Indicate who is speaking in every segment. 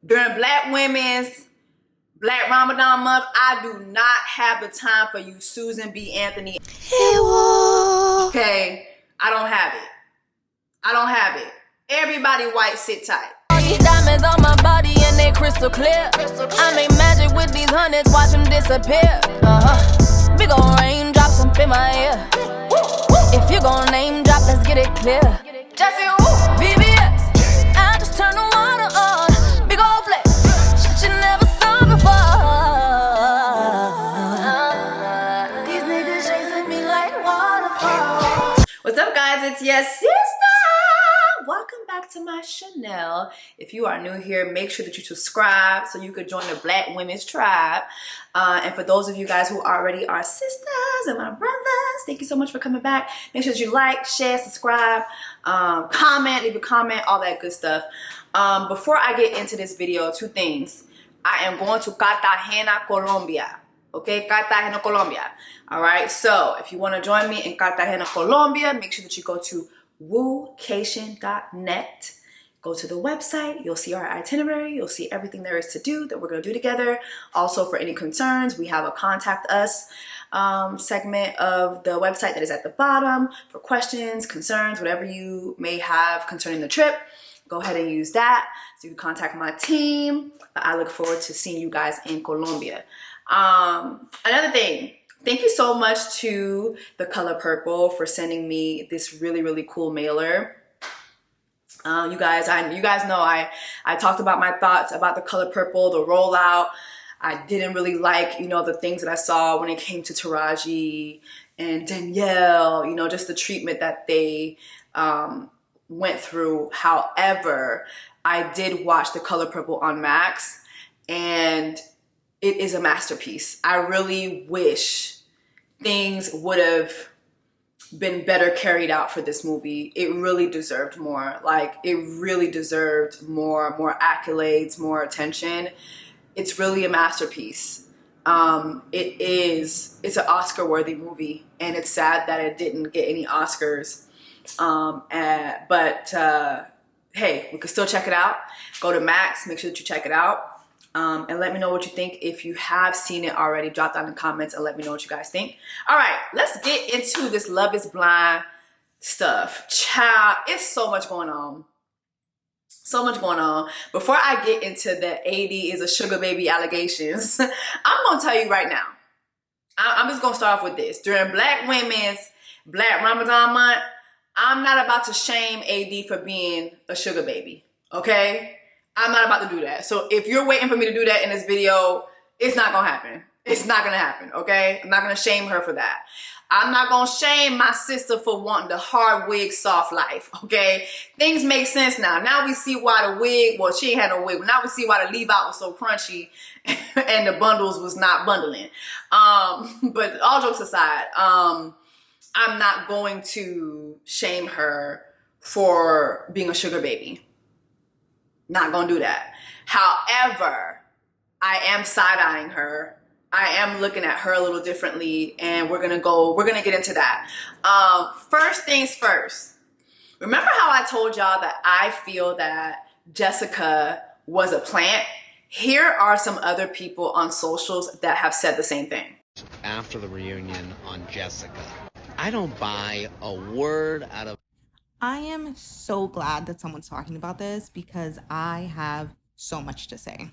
Speaker 1: during Black Ramadan month, I do not have the time for you, Susan B. Anthony. Okay, I don't have it. I don't have it. Everybody white, sit tight.
Speaker 2: These diamonds on my body and they crystal clear. I make magic with these hundreds, watch them disappear. Big ol' raindrops up in my ear. If you gon' name drop, let's get it clear. Jessie, VVS, I just turn the water on. Big ol' flex, shit you never saw before. These niggas chasing me like waterfalls.
Speaker 1: What's up, guys? It's Yes Sister. Welcome back to my channel. If you are new here, make sure that you subscribe so you could join the Black Women's Tribe. And for those of you guys who already are sisters and my brothers, thank you so much for coming back. Make sure that you like, share, subscribe, comment, leave a comment, all that good stuff. Before I get into this video, two things. I am going to Cartagena, Colombia. Okay, Cartagena, Colombia. All right, so if you want to join me in Cartagena, Colombia, make sure that you go to woocation.net. Go to the website. You'll see our itinerary. You'll see everything there is to do that we're going to do together. Also, for any concerns, we have a contact us segment of the website that is at the bottom for questions, concerns, whatever you may have concerning the trip. Go ahead and use that so you can contact my team. I look forward to seeing you guys in Colombia. Another thing, thank you so much to The Color Purple for sending me this really cool mailer. You guys know I talked about my thoughts about The Color Purple, the rollout. I didn't really like, the things that I saw when it came to Taraji and Danielle, just the treatment that they went through. However, I did watch The Color Purple on Max, and it is a masterpiece. I really wish things would have been better carried out for this movie. It really deserved more. Like, it really deserved more accolades, more attention. It's really a masterpiece. It's an Oscar-worthy movie, and it's sad that it didn't get any Oscars. But hey, we can still check it out. Go to Max, make sure that you check it out. And let me know what you think. If you have seen it already, drop down in the comments and let me know what you guys think. All right, let's get into this Love is Blind stuff. Child, it's so much going on. So much going on. Before I get into the AD is a sugar baby allegations, I'm going to tell you right now. I'm just going to start off with this. During Black Ramadan month, I'm not about to shame AD for being a sugar baby, okay? I'm not about to do that. So if you're waiting for me to do that in this video, it's not gonna happen. It's not gonna happen, okay? I'm not gonna shame her for that. I'm not gonna shame my sister for wanting the hard wig, soft life, okay? Things make sense now. Now we see why the wig, well, she ain't had no wig, but now we see why the leave out was so crunchy and the bundles was not bundling. But all jokes aside, I'm not going to shame her for being a sugar baby. Not gonna do that. However, I am side-eyeing her. I am looking at her a little differently, and we're gonna get into that. First things first. Remember how I told y'all that I feel that Jessica was a plant? Here are some other people on socials that have said the same thing.
Speaker 3: After the reunion on Jessica, I don't buy a word out of.
Speaker 4: I am so glad that someone's talking about this because I have so much to say.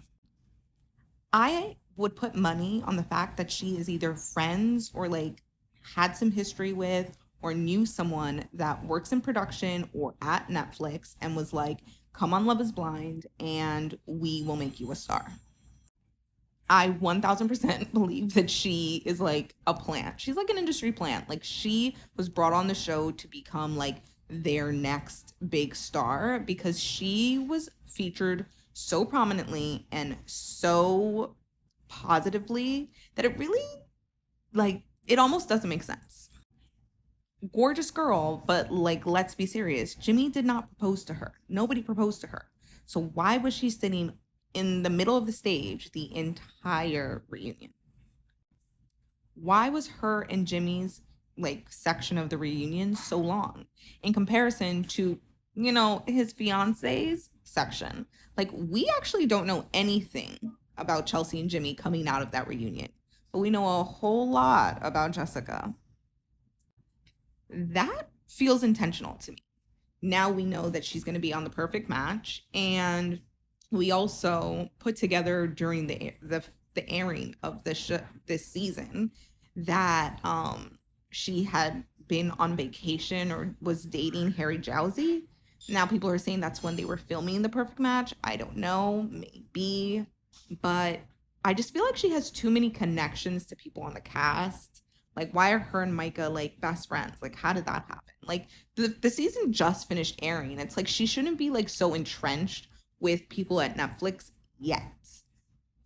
Speaker 4: I would put money on the fact that she is either friends or had some history with or knew someone that works in production or at Netflix and was like, come on Love is Blind and we will make you a star. I 1000% believe that she is a plant. She's an industry plant. She was brought on the show to become their next big star because she was featured so prominently and so positively that it really it almost doesn't make sense. Gorgeous girl, but let's be serious. Jimmy did not propose to her. Nobody proposed to her. So why was she sitting in the middle of the stage the entire reunion? Why was her and Jimmy's section of the reunion so long in comparison to, his fiancés section. Like, we actually don't know anything about Chelsea and Jimmy coming out of that reunion, but we know a whole lot about Jessica. That feels intentional to me. Now we know that she's going to be on The Perfect Match, and we also put together during the airing of this season that she had been on vacation or was dating Harry Jowsey. Now people are saying that's when they were filming The Perfect Match. I don't know, maybe, but I just feel like she has too many connections to people on the cast. Like, why are her and Micah like best friends? Like, how did that happen? Like, the season just finished airing. It's like she shouldn't be like so entrenched with people at Netflix yet.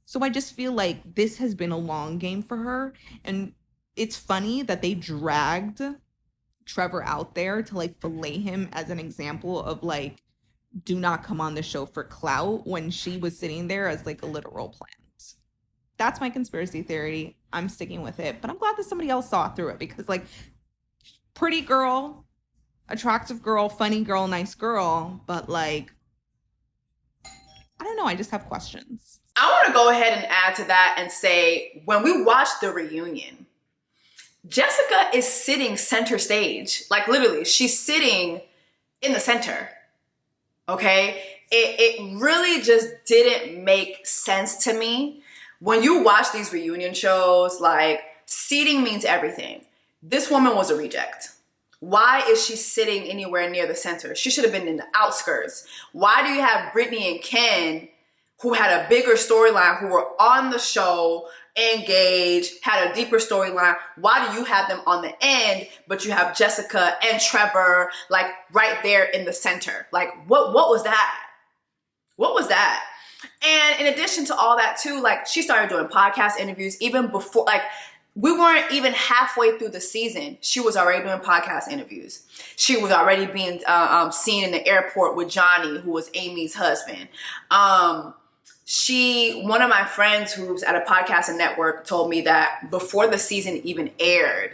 Speaker 4: So I just feel like this has been a long game for her. And it's funny that they dragged Trevor out there to like fillet him as an example of like, do not come on the show for clout, when she was sitting there as like a literal plant. That's my conspiracy theory. I'm sticking with it, but I'm glad that somebody else saw through it, because like, pretty girl, attractive girl, funny girl, nice girl, but like, I don't know. I just have questions.
Speaker 1: I want to go ahead and add to that and say, when we watched the reunion, Jessica is sitting center stage. Like, literally, she's sitting in the center. Okay? It really just didn't make sense to me. When you watch these reunion shows, like, seating means everything. This woman was a reject. Why is she sitting anywhere near the center? She should have been in the outskirts. Why do you have Brittany and Ken, who had a bigger storyline, who were on the show, engaged, had a deeper storyline? Why do you have them on the end, but you have Jessica and Trevor like right there in the center? Like, what was that? What was that? And in addition to all that too, like, she started doing podcast interviews even before, like, we weren't even halfway through the season. She was already doing podcast interviews. She was already being seen in the airport with Johnny, who was Amy's husband. One of my friends who's at a podcasting network told me that before the season even aired,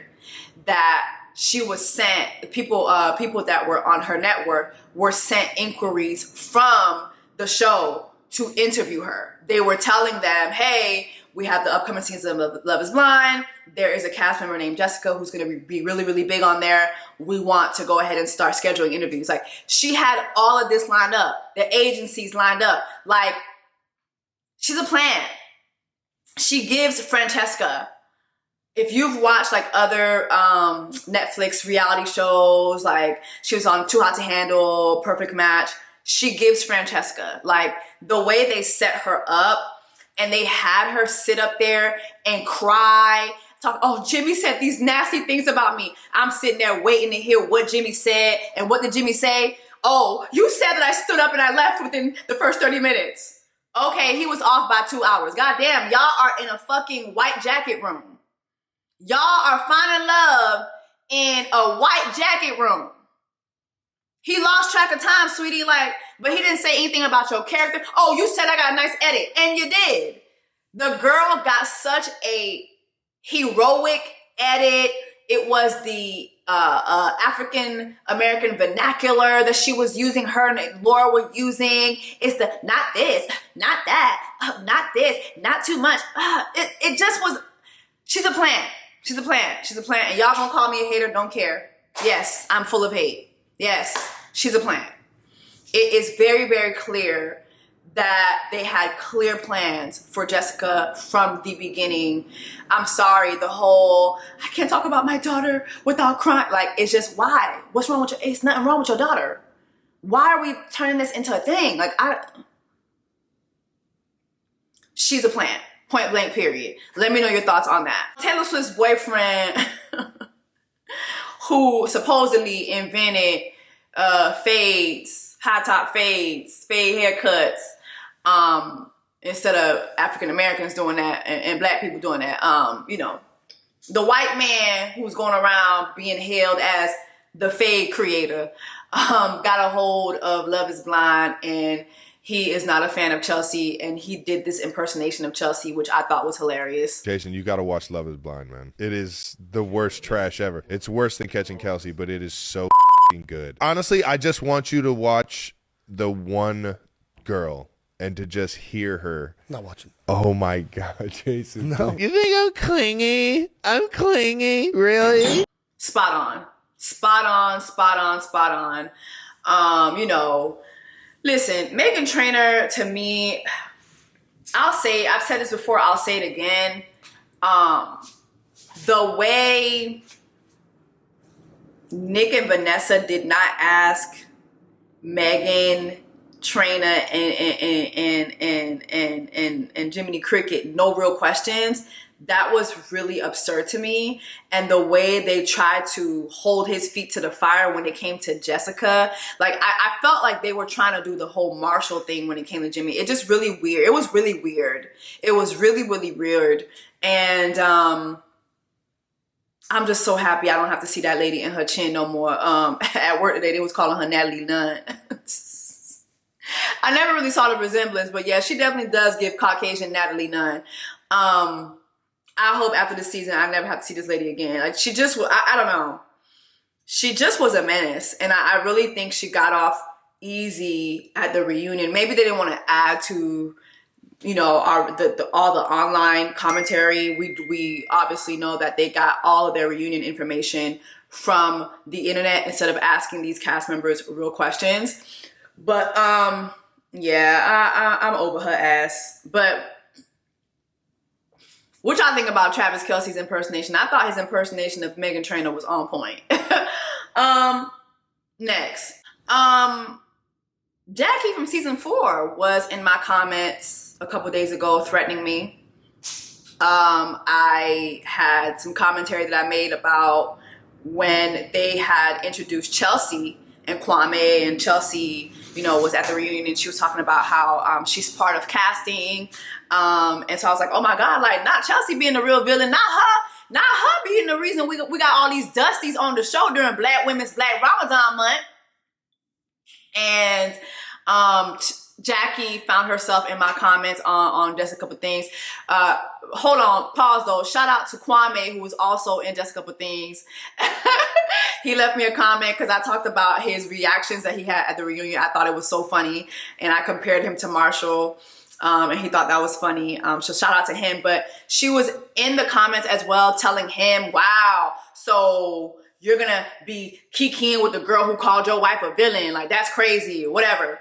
Speaker 1: that she was sent, people that were on her network were sent inquiries from the show to interview her. They were telling them, hey, we have the upcoming season of Love is Blind. There is a cast member named Jessica who's going to be really, really big on there. We want to go ahead and start scheduling interviews. Like, she had all of this lined up. The agencies lined up. Like, she's a plan. She gives Francesca. If you've watched like other Netflix reality shows, like she was on Too Hot to Handle, Perfect Match, she gives Francesca. Like, the way they set her up, and they had her sit up there and cry, talk, oh, Jimmy said these nasty things about me. I'm sitting there waiting to hear what Jimmy said. And what did Jimmy say? Oh, you said that I stood up and I left within the first 30 minutes. Okay, he was off by 2 hours. Goddamn, y'all are in a fucking white jacket room. Y'all are finding love in a white jacket room. He lost track of time, sweetie, like, but he didn't say anything about your character. Oh, you said I got a nice edit, and you did. The girl got such a heroic edit. It was the African-American vernacular that she was using, her and Laura were using. It's the not this, not that, not this, not too much. It just was, she's a plant. She's a plant. She's a plant. And y'all gonna call me a hater, don't care. Yes, I'm full of hate. Yes, she's a plant. It is very, very clear that they had clear plans for Jessica from the beginning. I'm sorry, the whole, I can't talk about my daughter without crying. Like, it's just, why? What's wrong with your, it's nothing wrong with your daughter. Why are we turning this into a thing? Like, she's a plant, point blank, period. Let me know your thoughts on that. Taylor Swift's boyfriend, who supposedly invented fades, high top fades, fade haircuts, instead of African Americans doing that and black people doing that. You know, the white man who's going around being hailed as the fade creator, got a hold of Love is Blind, and he is not a fan of Chelsea, and he did this impersonation of Chelsea, which I thought was hilarious.
Speaker 5: Jason, you got to watch Love is Blind, man. It is the worst trash ever. It's worse than Catching Kelsey, but it is so good. Honestly, I just want you to watch the one girl and to just hear her.
Speaker 6: Not watching.
Speaker 5: Oh my God, Jason.
Speaker 6: No.
Speaker 3: You think I'm clingy? I'm clingy? Really?
Speaker 1: Spot on. Spot on, spot on, spot on. You know, listen, Meghan Trainor, to me, I've said this before, I'll say it again. The way Nick and Vanessa did not ask Meghan Trainor and Jiminy Cricket no real questions, that was really absurd to me. And the way they tried to hold his feet to the fire when it came to Jessica, like I felt like they were trying to do the whole Marshall thing when it came to Jimmy. It just really weird. It was really weird. It was really, really weird. And I'm just so happy I don't have to see that lady in her chin no more. At work today, they was calling her Natalie Nunn. I never really saw the resemblance, but yeah, she definitely does give Caucasian Natalie Nunn. I hope after this season, I never have to see this lady again. Like, she just, I don't know. She just was a menace. And I really think she got off easy at the reunion. Maybe they didn't want to add to, you know, all the online commentary. We obviously know that they got all of their reunion information from the internet instead of asking these cast members real questions. But yeah, I'm over her ass. But what y'all think about Travis Kelce's impersonation? I thought his impersonation of Meghan Trainor was on point. Next. Jackie from season 4 was in my comments a couple days ago threatening me. I had some commentary that I made about when they had introduced Jessie and Kwame, and Jessie, you know, was at the reunion and she was talking about how she's part of casting. And so I was like, oh my God, like, not Jessie being the real villain, not her being the reason we got all these dusties on the show during Black Women's Black Ramadan month. And Jackie found herself in my comments on just a couple things. Hold on, pause though. Shout out to Kwame, who was also in just a couple things. He left me a comment because I talked about his reactions that he had at the reunion. I thought it was so funny, and I compared him to Marshall, and he thought that was funny. So shout out to him. But she was in the comments as well, telling him, "Wow, so you're gonna be kikiing with the girl who called your wife a villain? Like, that's crazy," whatever.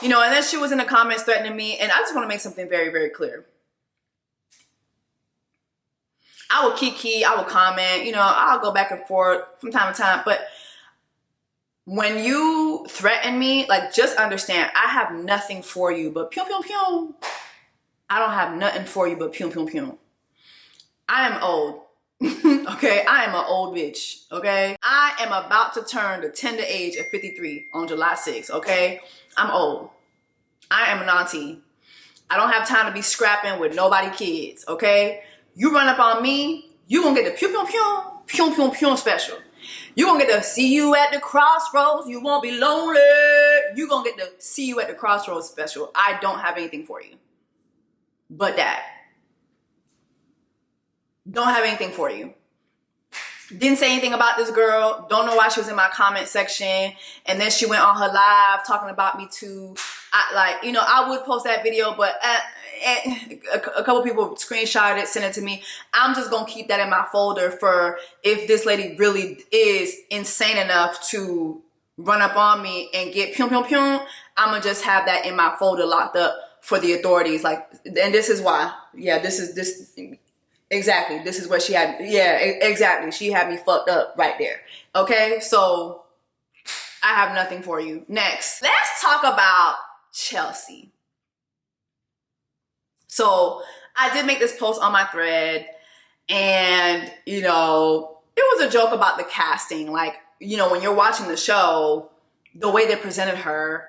Speaker 1: You know, and then she was in the comments threatening me, and I just want to make something very, very clear. I will kiki, I will comment, you know, I'll go back and forth from time to time, but when you threaten me, like, just understand, I have nothing for you but pew, pew, pew. I don't have nothing for you but pew, pew, pew. I am old. Okay, I am an old bitch, okay? I am about to turn the tender age of 53 on July 6th, okay? I'm old. I am an auntie. I don't have time to be scrapping with nobody kids, okay? You run up on me, you gonna get the pew, pew, pew, pew, pew, pew special. You gonna get to see you at the crossroads, you won't be lonely. You gonna get to see you at the crossroads special. I don't have anything for you but that. Don't have anything for you. Didn't say anything about this girl. Don't know why she was in my comment section. And then she went on her live talking about me too. I would post that video, but a couple people screenshotted it, sent it to me. I'm just going to keep that in my folder for if this lady really is insane enough to run up on me and get pew, pew, pew. I'm going to just have that in my folder locked up for the authorities. Like, and this is why. Yeah, exactly. This is what she had. Yeah, exactly. She had me fucked up right there. Okay, so I have nothing for you. Next, let's talk about Jessie. So I did make this post on my thread, and, you know, it was a joke about the casting. Like, you know, when you're watching the show, the way they presented her,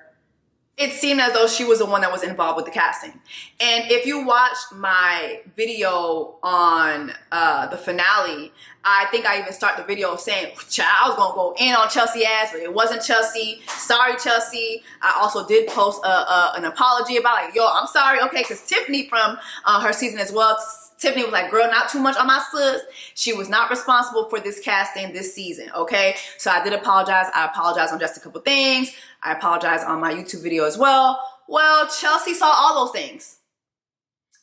Speaker 1: it seemed as though she was the one that was involved with the casting. And if you watch my video on the finale, I think I even start the video saying, I was going to go in on Jessie ass, but it wasn't Jessie. Sorry, Jessie. I also did post an apology about, like, yo, I'm sorry. Okay, because Tiffany from her season as well, Tiffany was like, girl, not too much on my sis. She was not responsible for this casting this season, okay? So I did apologize. I apologized on just a couple things. I apologize on my YouTube video as well. well, Chelsea saw all those things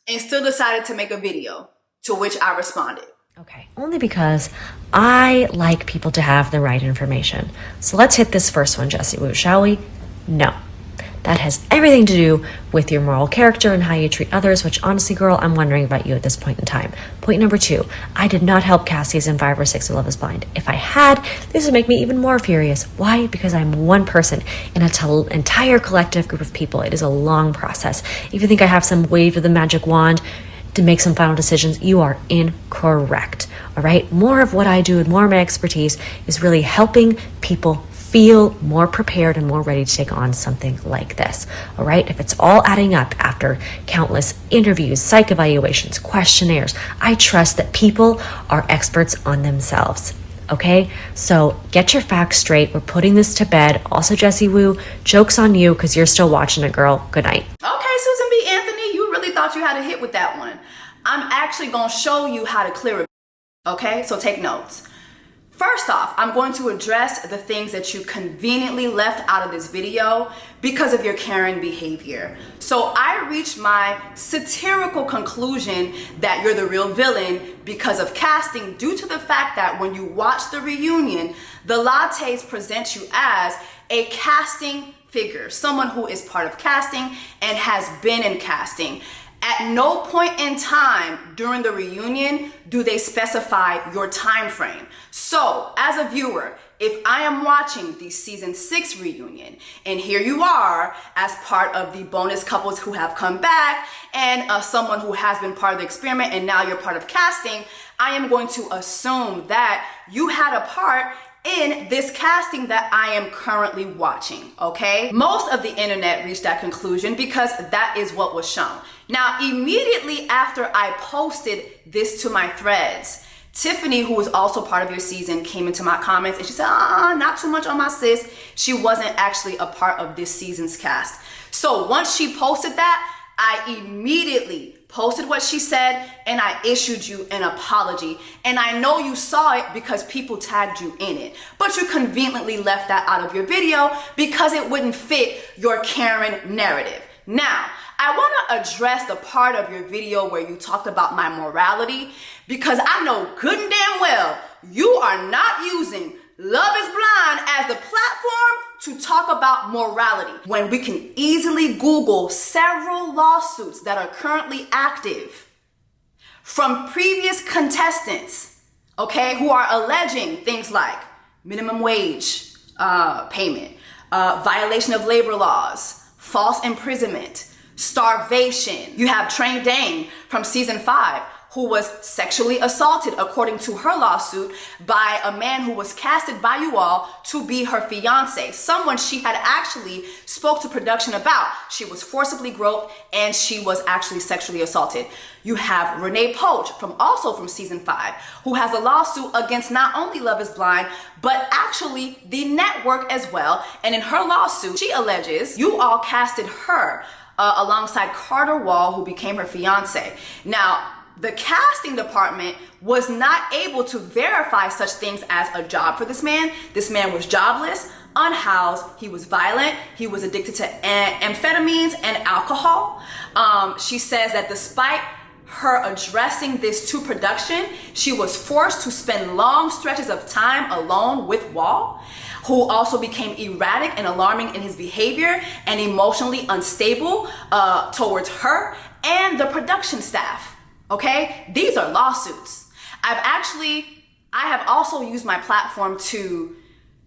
Speaker 1: and still decided to make a video, to which I responded.
Speaker 6: Okay, only because I like people to have the right information. So let's hit this first one, Jessie Woo, shall we? No. That has everything to do with your moral character and how you treat others, which honestly, girl, I'm wondering about you at this point in time. Point number 2, I did not help cast season 5 or 6 of Love is Blind. If I had, this would make me even more furious. Why? Because I'm one person in an entire collective group of people. It is a long process. If you think I have some wave of the magic wand to make some final decisions, you are incorrect. All right? More of what I do and more of my expertise is really helping people feel more prepared and more ready to take on something like this. All right? If it's all adding up after countless interviews, psych evaluations, questionnaires, I trust that people are experts on themselves. Okay? So get your facts straight. We're putting this to bed. Also, Jessie Woo, joke's on you because you're still watching it, girl. Good night.
Speaker 1: Okay, Susan B. Anthony, you really thought you had a hit with that one. I'm actually going to show you how to clear it. Okay? So take notes. First off, I'm going to address the things that you conveniently left out of this video because of your Karen behavior. So I reached my satirical conclusion that you're the real villain because of casting, due to the fact that when you watch the reunion, the lattes present you as a casting figure, someone who is part of casting and has been in casting. At no point in time during the reunion do they specify your time frame. So, as a viewer, if I am watching the season 6 reunion, and here you are as part of the bonus couples who have come back, and someone who has been part of the experiment, and now you're part of casting, I am going to assume that you had a part in this casting that I am currently watching, okay? Most of the internet reached that conclusion because that is what was shown. Now, immediately after I posted this to my threads, Tiffany, who was also part of your season, came into my comments and she said, not too much on my sis. She wasn't actually a part of this season's cast. So once she posted that, I immediately posted what she said and I issued you an apology. And I know you saw it because people tagged you in it, but you conveniently left that out of your video because it wouldn't fit your Karen narrative. Now, I want to address the part of your video where you talked about my morality, because I know good and damn well you are not using Love is Blind as the platform to talk about morality, when we can easily Google several lawsuits that are currently active from previous contestants, okay, who are alleging things like minimum wage payment, violation of labor laws, false imprisonment, starvation. You have Train Dane from season 5, who was sexually assaulted, according to her lawsuit, by a man who was casted by you all to be her fiance, someone she had actually spoke to production about. She was forcibly groped and she was actually sexually assaulted. You have Renee Poach, also from season 5, who has a lawsuit against not only Love is Blind, but actually the network as well. And in her lawsuit, she alleges you all casted her alongside Carter Wall, who became her fiance. Now, the casting department was not able to verify such things as a job for this man. This man was jobless, unhoused, he was violent, he was addicted to amphetamines and alcohol. She says that despite her addressing this to production, she was forced to spend long stretches of time alone with Wall, who also became erratic and alarming in his behavior and emotionally unstable towards her and the production staff. Okay, these are lawsuits. I have also used my platform to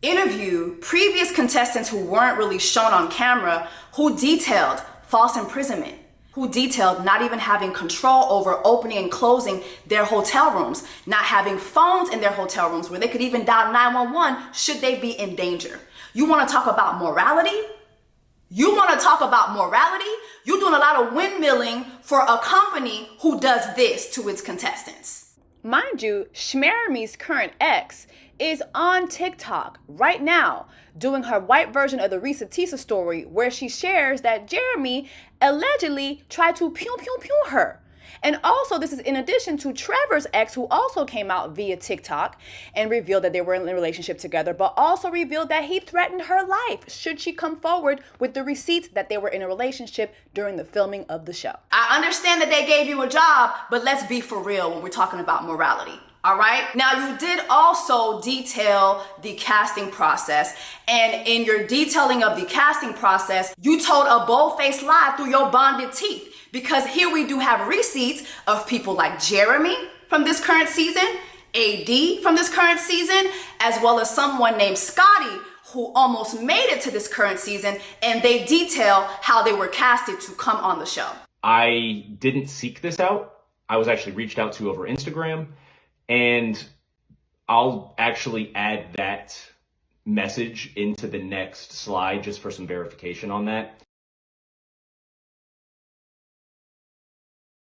Speaker 1: interview previous contestants who weren't really shown on camera, who detailed false imprisonment, who detailed not even having control over opening and closing their hotel rooms, not having phones in their hotel rooms where they could even dial 911 should they be in danger. You want to talk about morality? You want to talk about morality? You're doing a lot of windmilling for a company who does this to its contestants. Mind you, Shmeremy's current ex is on TikTok right now doing her white version of the Risa Tisa story, where she shares that Jeremy allegedly tried to pew pew pew her. And also, this is in addition to Trevor's ex, who also came out via TikTok and revealed that they were in a relationship together, but also revealed that he threatened her life should she come forward with the receipts that they were in a relationship during the filming of the show. I understand that they gave you a job, but let's be for real when we're talking about morality. All right. Now, you did also detail the casting process. And in your detailing of the casting process, you told a bold-faced lie through your bonded teeth. Because here we do have receipts of people like Jeremy from this current season, AD from this current season, as well as someone named Scotty who almost made it to this current season. And they detail how they were casted to come on the show.
Speaker 7: I didn't seek this out. I was actually reached out to over Instagram. And I'll actually add that message into the next slide just for some verification on that.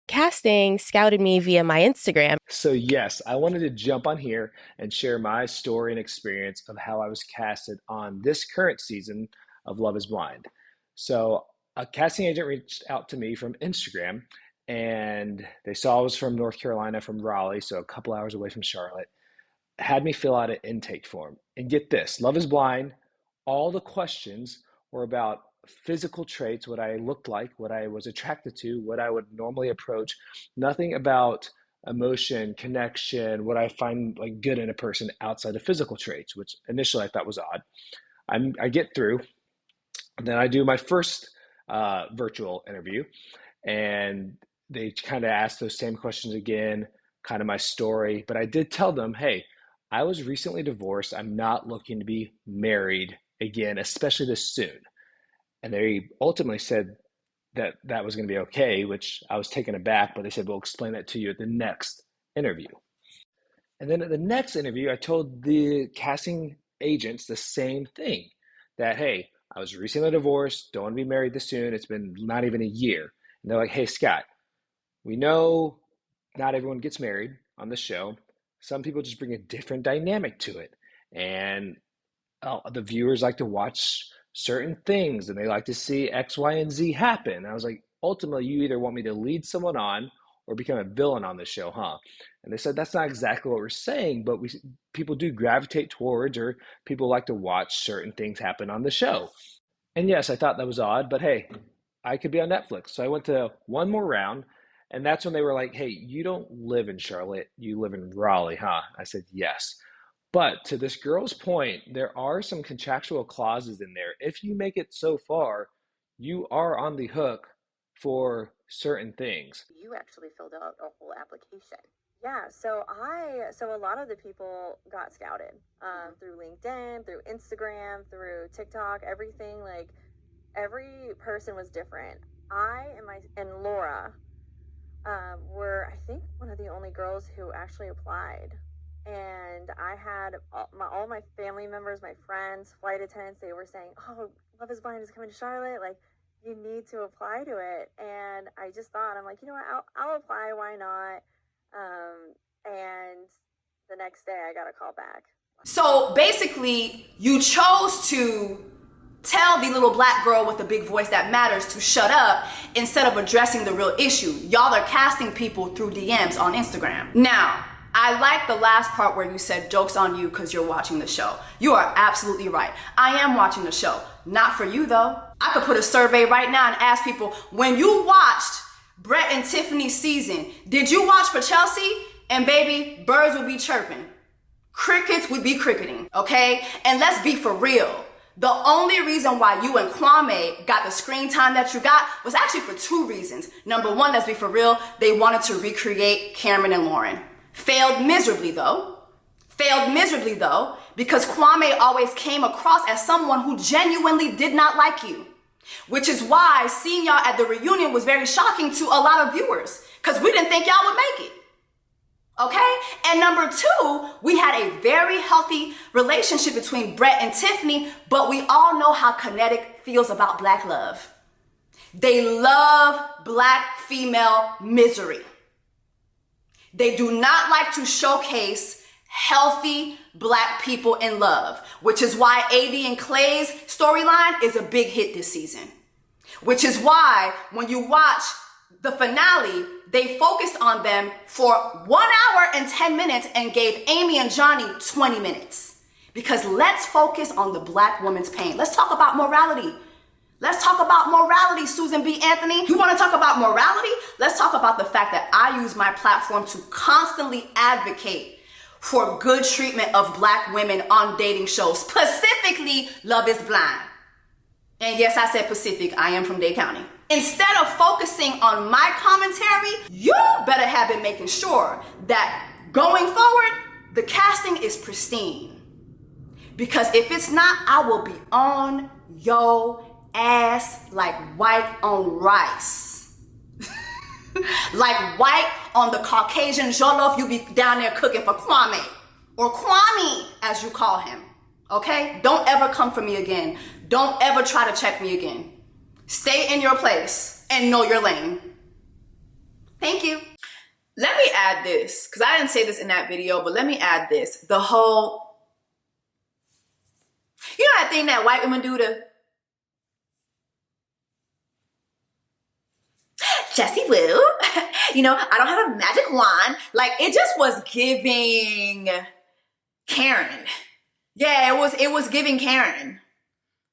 Speaker 8: Casting scouted me via my Instagram.
Speaker 9: So yes, I wanted to jump on here and share my story and experience of how I was casted on this current season of Love is Blind. So a casting agent reached out to me from Instagram, and they saw I was from North Carolina, from Raleigh, so a couple hours away from Charlotte, had me fill out an intake form. And get this, Love is Blind, all the questions were about physical traits, what I looked like, what I was attracted to, what I would normally approach, nothing about emotion, connection, what I find like good in a person outside of physical traits, which initially I thought was odd. I get through, and then I do my first virtual interview, and they kind of asked those same questions again, kind of my story. But I did tell them, hey, I was recently divorced. I'm not looking to be married again, especially this soon. And they ultimately said that that was going to be okay, which I was taken aback, but they said, we'll explain that to you at the next interview. And then at the next interview, I told the casting agents the same thing, that, hey, I was recently divorced, don't want to be married this soon. It's been not even a year. And they're like, hey, Scott, we know not everyone gets married on the show. Some people just bring a different dynamic to it. And the viewers like to watch certain things, and they like to see X, Y, and Z happen. And I was like, ultimately, you either want me to lead someone on or become a villain on the show, huh? And they said, that's not exactly what we're saying, but people do gravitate towards, or people like to watch certain things happen on the show. And yes, I thought that was odd, but hey, I could be on Netflix. So I went to one more round, and that's when they were like, hey, you don't live in Charlotte, you live in Raleigh, huh? I said, yes. But to this girl's point, there are some contractual clauses in there. If you make it so far, you are on the hook for certain things.
Speaker 10: You actually filled out a whole application. Yeah, so a lot of the people got scouted through LinkedIn, through Instagram, through TikTok, everything. Like, every person was different. I and Laura were, I think, one of the only girls who actually applied. And I had all my family members, my friends, flight attendants, they were saying, oh, Love is Blind is coming to Charlotte. Like, you need to apply to it. And I just thought, I'm like, you know what, I'll apply, why not? And the next day I got a call back.
Speaker 1: So basically, you chose to tell the little black girl with the big voice that matters to shut up instead of addressing the real issue. Y'all are casting people through DMs on Instagram. Now, I like the last part where you said, joke's on you because you're watching the show. You are absolutely right. I am watching the show. Not for you, though. I could put a survey right now and ask people, when you watched Brett and Tiffany's season, did you watch for Chelsea? And baby, birds would be chirping. Crickets would be cricketing, okay? And let's be for real. The only reason why you and Kwame got the screen time that you got was actually for two reasons. Number one, let's be for real, they wanted to recreate Cameron and Lauren. Failed miserably though, because Kwame always came across as someone who genuinely did not like you. Which is why seeing y'all at the reunion was very shocking to a lot of viewers, because we didn't think y'all would make it. Okay? And number two, we had a very healthy relationship between Brett and Tiffany, but we all know how Kinetic feels about black love. They love black female misery. They do not like to showcase healthy black people in love, which is why AD and Clay's storyline is a big hit this season. Which is why when you watch The finale, they focused on them for 1 hour and 10 minutes and gave Amy and Johnny 20 minutes. Because let's focus on the black woman's pain. Let's talk about morality. Let's talk about morality, Susan B. Anthony. You want to talk about morality? Let's talk about the fact that I use my platform to constantly advocate for good treatment of black women on dating shows, specifically Love is Blind. And yes, I said Pacific. I am from Dade County. Instead of focusing on my commentary, you better have been making sure that going forward, the casting is pristine. Because if it's not, I will be on your ass like white on rice. Like white on the Caucasian jollof you be down there cooking for Kwame. Or Kwame, as you call him. Okay? Don't ever come for me again. Don't ever try to check me again. Stay in your place and know your lane. Thank you. Let me add this, because I didn't say this in that video, but let me add this. The whole, you know that thing that white women do to Jessie Woo? You know, I don't have a magic wand. Like, it just was giving Karen. Yeah, it was giving Karen.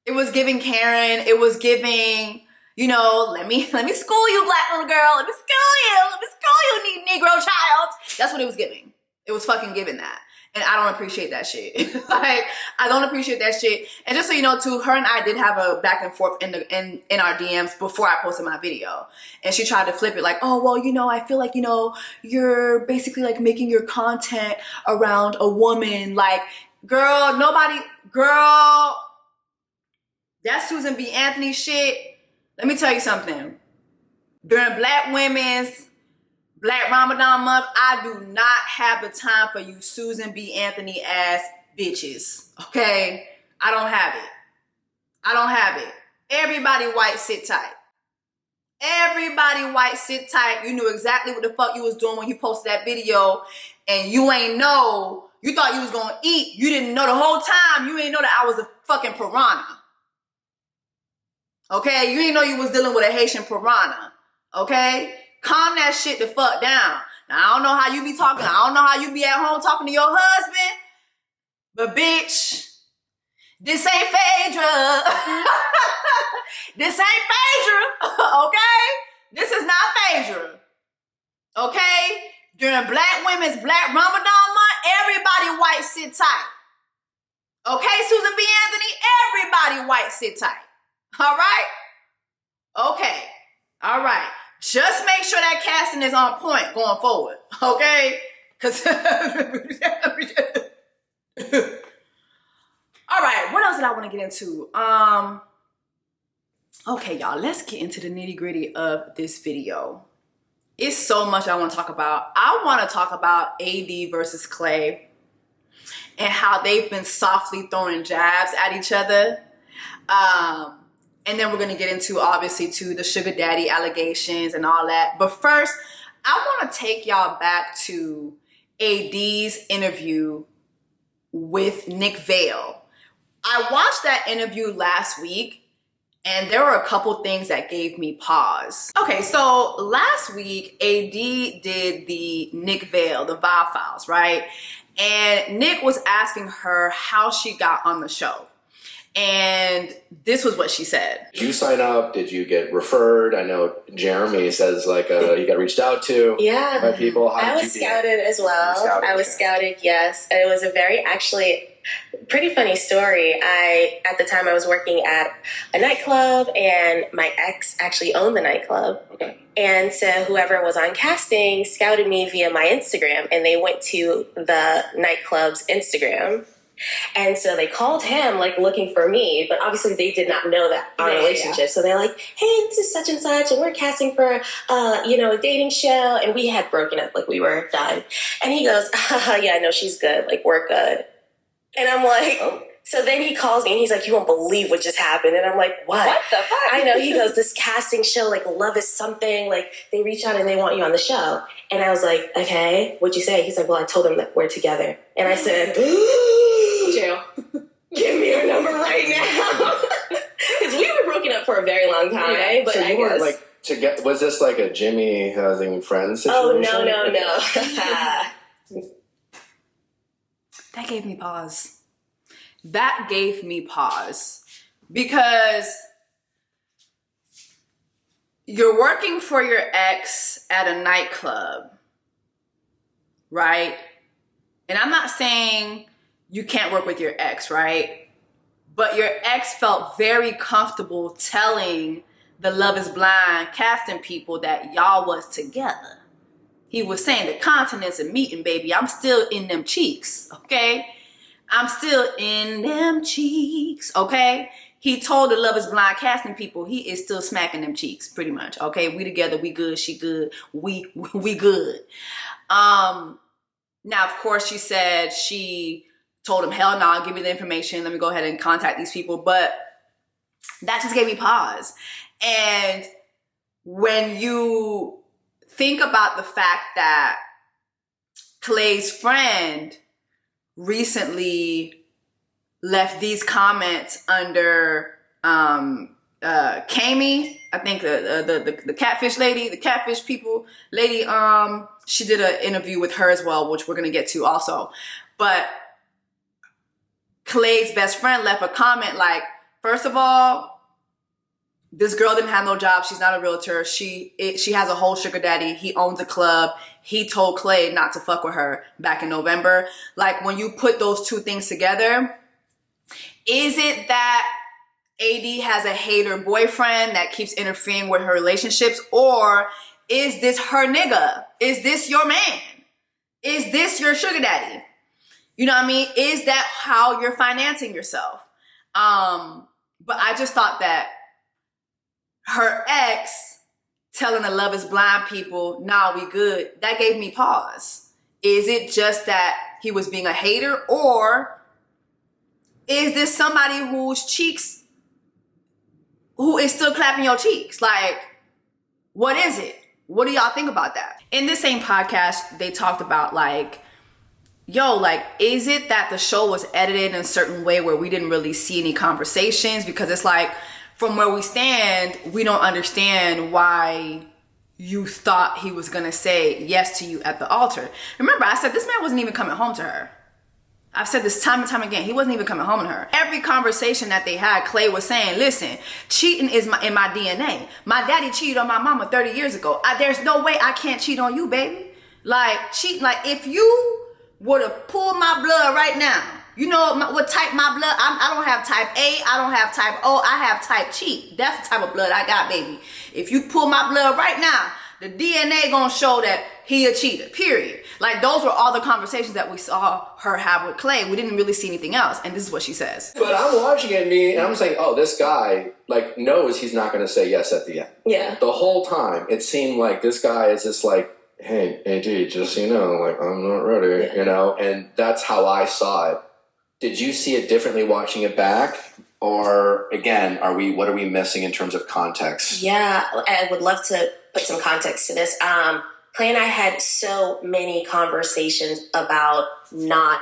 Speaker 1: It was giving Karen. It was giving, you know, let me school you, black little girl. Let me school you, Negro child. That's what it was giving. It was fucking giving that. And I don't appreciate that shit. Like, I don't appreciate that shit. And just so you know, too, her and I did have a back and forth in our DMs before I posted my video. And she tried to flip it like, oh, well, you know, I feel like, you know, you're basically like making your content around a woman. Like, girl, that's Susan B. Anthony shit. Let me tell you something. During Black Women's Black Ramadan month, I do not have the time for you Susan B. Anthony ass bitches. Okay? I don't have it. I don't have it. Everybody white, sit tight. Everybody white, sit tight. You knew exactly what the fuck you was doing when you posted that video, and you ain't know. You thought you was gonna eat. You didn't know the whole time. You ain't know that I was a fucking piranha. Okay? You didn't know you was dealing with a Haitian piranha. Okay? Calm that shit the fuck down. Now, I don't know how you be talking. I don't know how you be at home talking to your husband. But bitch, this ain't Phaedra. This ain't Phaedra. Okay? This is not Phaedra. Okay? During Black Women's Black Ramadan month, everybody white sit tight. Okay, Susan B. Anthony? Everybody white sit tight. All right? Okay. All right. Just make sure that casting is on point going forward, okay? Because, all right, what else did I want to get into? Okay, y'all, let's get into the nitty gritty of this video. It's so much I want to talk about. I want to talk about AD versus Clay and how they've been softly throwing jabs at each other. And then we're going to get into, obviously, to the sugar daddy allegations and all that. But first, I want to take y'all back to AD's interview with Nick Vale. I watched that interview last week, and there were a couple things that gave me pause. Okay, so last week, AD did the Nick Vale, the Vibe Files, right? And Nick was asking her how she got on the show. And this was what she said.
Speaker 11: Did you sign up? Did you get referred? I know Jeremy says like you got reached out to by people.
Speaker 8: I was scouted as well. I was scouted, yes. And it was a very, actually, pretty funny story. At the time I was working at a nightclub, and my ex actually owned the nightclub. Okay. And so whoever was on casting scouted me via my Instagram, and they went to the nightclub's Instagram. And so they called him, like, looking for me, but obviously they did not know that our relationship. Yeah. So they're like, hey, this is such and such, and we're casting for, a dating show. And we had broken up, like, we were done. And he goes, yeah, no, she's good. Like, we're good. And I'm like, oh. So then he calls me, and he's like, you won't believe what just happened. And I'm like, what? What the fuck? I know. He goes, this casting show, like, Love is Something. Like, they reach out and they want you on the show. And I was like, okay, what'd you say? He's like, well, I told them that we're together. And I said, jail. Give me your number right now. Because we were broken up for a very long time. Yeah. But
Speaker 11: so you weren't like was this like a Jimmy having friends situation?
Speaker 8: Oh, no.
Speaker 1: That gave me pause. That gave me pause. Because you're working for your ex at a nightclub, right? And I'm not saying you can't work with your ex, right? But your ex felt very comfortable telling the Love is Blind casting people that y'all was together. He was saying the continents are meeting, baby. I'm still in them cheeks, okay? I'm still in them cheeks, okay? He told the Love is Blind casting people he is still smacking them cheeks, pretty much, okay? We together, we good, she good, we good. Now, of course, she said she told him, hell no, I'll give you the information. Let me go ahead and contact these people. But that just gave me pause. And when you think about the fact that Clay's friend recently left these comments under Kwame, I think the catfish lady, the catfish people lady, she did an interview with her as well, which we're going to get to also. But Clay's best friend left a comment like, first of all, this girl didn't have no job. She's not a realtor. She has a whole sugar daddy. He owns a club. He told Clay not to fuck with her back in November. Like, when you put those two things together, is it that AD has a hater boyfriend that keeps interfering with her relationships? Or is this her nigga? Is this your man? Is this your sugar daddy? You know what I mean? Is that how you're financing yourself? But I just thought that her ex telling the Love is Blind people, nah, we good, that gave me pause. Is it just that he was being a hater, or is this somebody who is still clapping your cheeks? Like, what is it? What do y'all think about that? In this same podcast, they talked about like, yo, like, is it that the show was edited in a certain way where we didn't really see any conversations? Because it's like, from where we stand, we don't understand why you thought he was gonna say yes to you at the altar. Remember, I said this man wasn't even coming home to her. I've said this time and time again. He wasn't even coming home to her. Every conversation that they had, Clay was saying, listen, cheating is in my DNA. My daddy cheated on my mama 30 years ago. There's no way I can't cheat on you, baby. Like, cheating, like, if you were to pull my blood right now, you know what type my blood? I don't have type A. I don't have type O. I have type cheat. That's the type of blood I got, baby. If you pull my blood right now, the DNA gonna show that he a cheater, period. Like, those were all the conversations that we saw her have with Clay. We didn't really see anything else. And this is what she says.
Speaker 11: But I'm watching it and I'm saying, oh, this guy, like, knows he's not gonna say yes at the end.
Speaker 8: Yeah.
Speaker 11: The whole time, it seemed like this guy is just like, hey, AD, just so you know, like, I'm not ready, you know? And that's how I saw it. Did you see it differently watching it back? Or again, what are we missing in terms of context?
Speaker 8: Yeah, I would love to put some context to this. Clay and I had so many conversations about not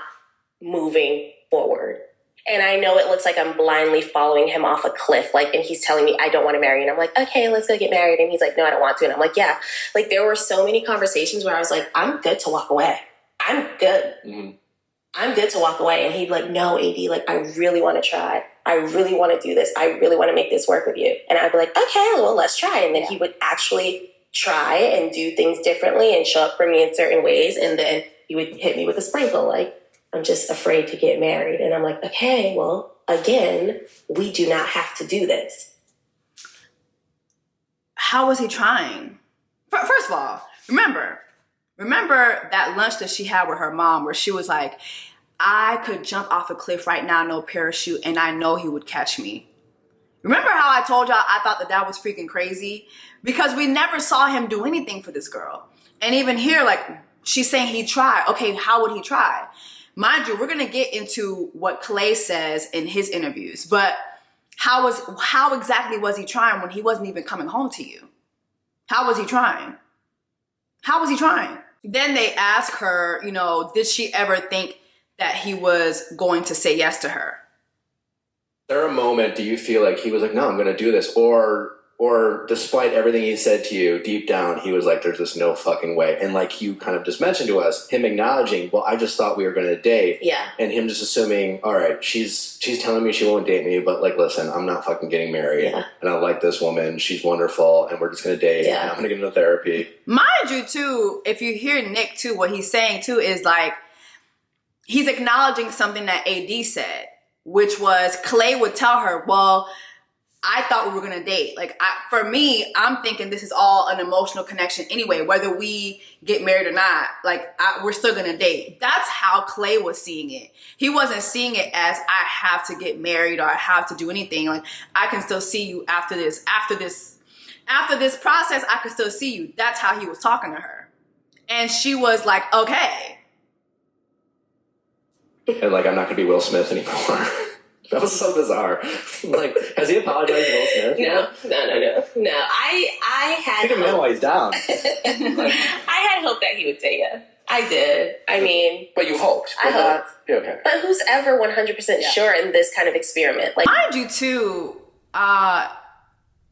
Speaker 8: moving forward. And I know it looks like I'm blindly following him off a cliff. Like, and he's telling me I don't want to marry. And I'm like, okay, let's go get married. And he's like, no, I don't want to. And I'm like, yeah. Like, there were so many conversations where I was like, I'm good to walk away. I'm good. Mm-hmm. I'm good to walk away. And he'd be like, no, AD, like, I really want to try. I really want to do this. I really want to make this work with you. And I'd be like, okay, well, let's try. And then he would actually try and do things differently and show up for me in certain ways. And then he would hit me with a sprinkle, like, I'm just afraid to get married. And I'm like, okay, well, again, we do not have to do this.
Speaker 1: How was he trying? First of all, remember that lunch that she had with her mom where she was like, I could jump off a cliff right now, no parachute, and I know he would catch me. Remember how I told y'all I thought that was freaking crazy? Because we never saw him do anything for this girl. And even here, like, she's saying he tried. Okay, how would he try? Mind you, we're going to get into what Clay says in his interviews. But how exactly was he trying when he wasn't even coming home to you? How was he trying? How was he trying? Then they ask her, you know, did she ever think that he was going to say yes to her?
Speaker 11: There a moment, do you feel like he was like, no, I'm going to do this? Or or despite everything he said to you, deep down, he was like, there's just no fucking way. And like you kind of just mentioned to us, him acknowledging, well, I just thought we were going to date.
Speaker 8: Yeah.
Speaker 11: And him just assuming, all right, she's telling me she won't date me, but like, listen, I'm not fucking getting married.
Speaker 8: Yeah.
Speaker 11: And I like this woman. She's wonderful. And we're just going to date.
Speaker 8: Yeah.
Speaker 11: And I'm going to get into therapy.
Speaker 1: Mind you, too, if you hear Nick, too, what he's saying, too, is like, he's acknowledging something that AD said, which was Clay would tell her, well, I thought we were going to date. Like, for me, I'm thinking this is all an emotional connection anyway, whether we get married or not. Like, we're still going to date. That's how Clay was seeing it. He wasn't seeing it as I have to get married or I have to do anything. Like, I can still see you after this process. I can still see you. That's how he was talking to her. And she was like, okay.
Speaker 11: And like, I'm not going to be Will Smith anymore. That was so bizarre. Like, has he apologized to Will Smith?
Speaker 8: No. I had
Speaker 11: Take a minute while he's down.
Speaker 8: I had hoped that he would say yeah. I did. I mean,
Speaker 11: but you hoped.
Speaker 8: I hoped.
Speaker 11: Okay.
Speaker 8: But who's ever 100% sure in this kind of experiment? Like,
Speaker 1: mind you, too,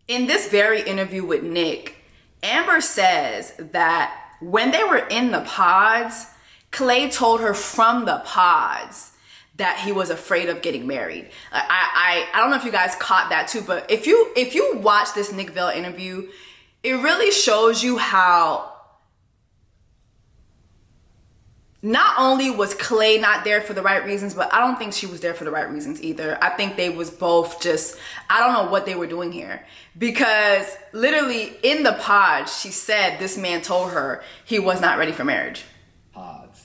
Speaker 1: in this very interview with Nick, Amber says that when they were in the pods, Clay told her from the pods that he was afraid of getting married. I don't know if you guys caught that too, but if you watch this Nick Vale interview, it really shows you how not only was Clay not there for the right reasons, but I don't think she was there for the right reasons either. I think they was both just, I don't know what they were doing here. Because literally in the pod, she said this man told her he was not ready for marriage.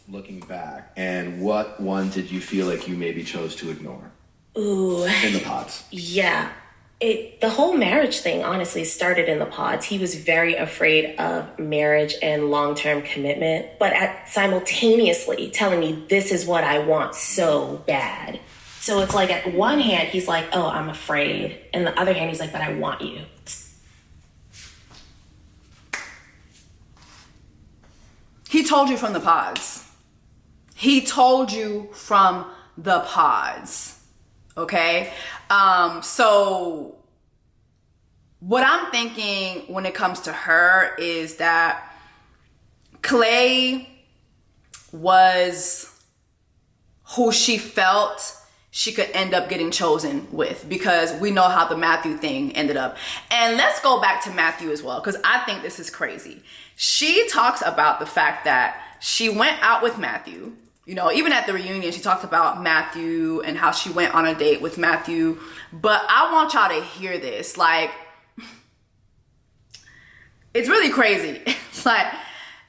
Speaker 12: Looking back, and what one did you feel like you maybe chose to ignore?
Speaker 8: Ooh.
Speaker 12: In the pods.
Speaker 8: Yeah. The whole marriage thing honestly started in the pods. He was very afraid of marriage and long-term commitment, but simultaneously telling me this is what I want so bad. So it's like at one hand, he's like, oh, I'm afraid. And the other hand, he's like, but I want you.
Speaker 1: He told you from the pods. He told you from the pods, okay? So what I'm thinking when it comes to her is that Clay was who she felt she could end up getting chosen with, because we know how the Matthew thing ended up. And let's go back to Matthew as well, because I think this is crazy. She talks about the fact that she went out with Matthew. You know, even at the reunion, she talked about Matthew and how she went on a date with Matthew. But I want y'all to hear this. Like, it's really crazy. It's like,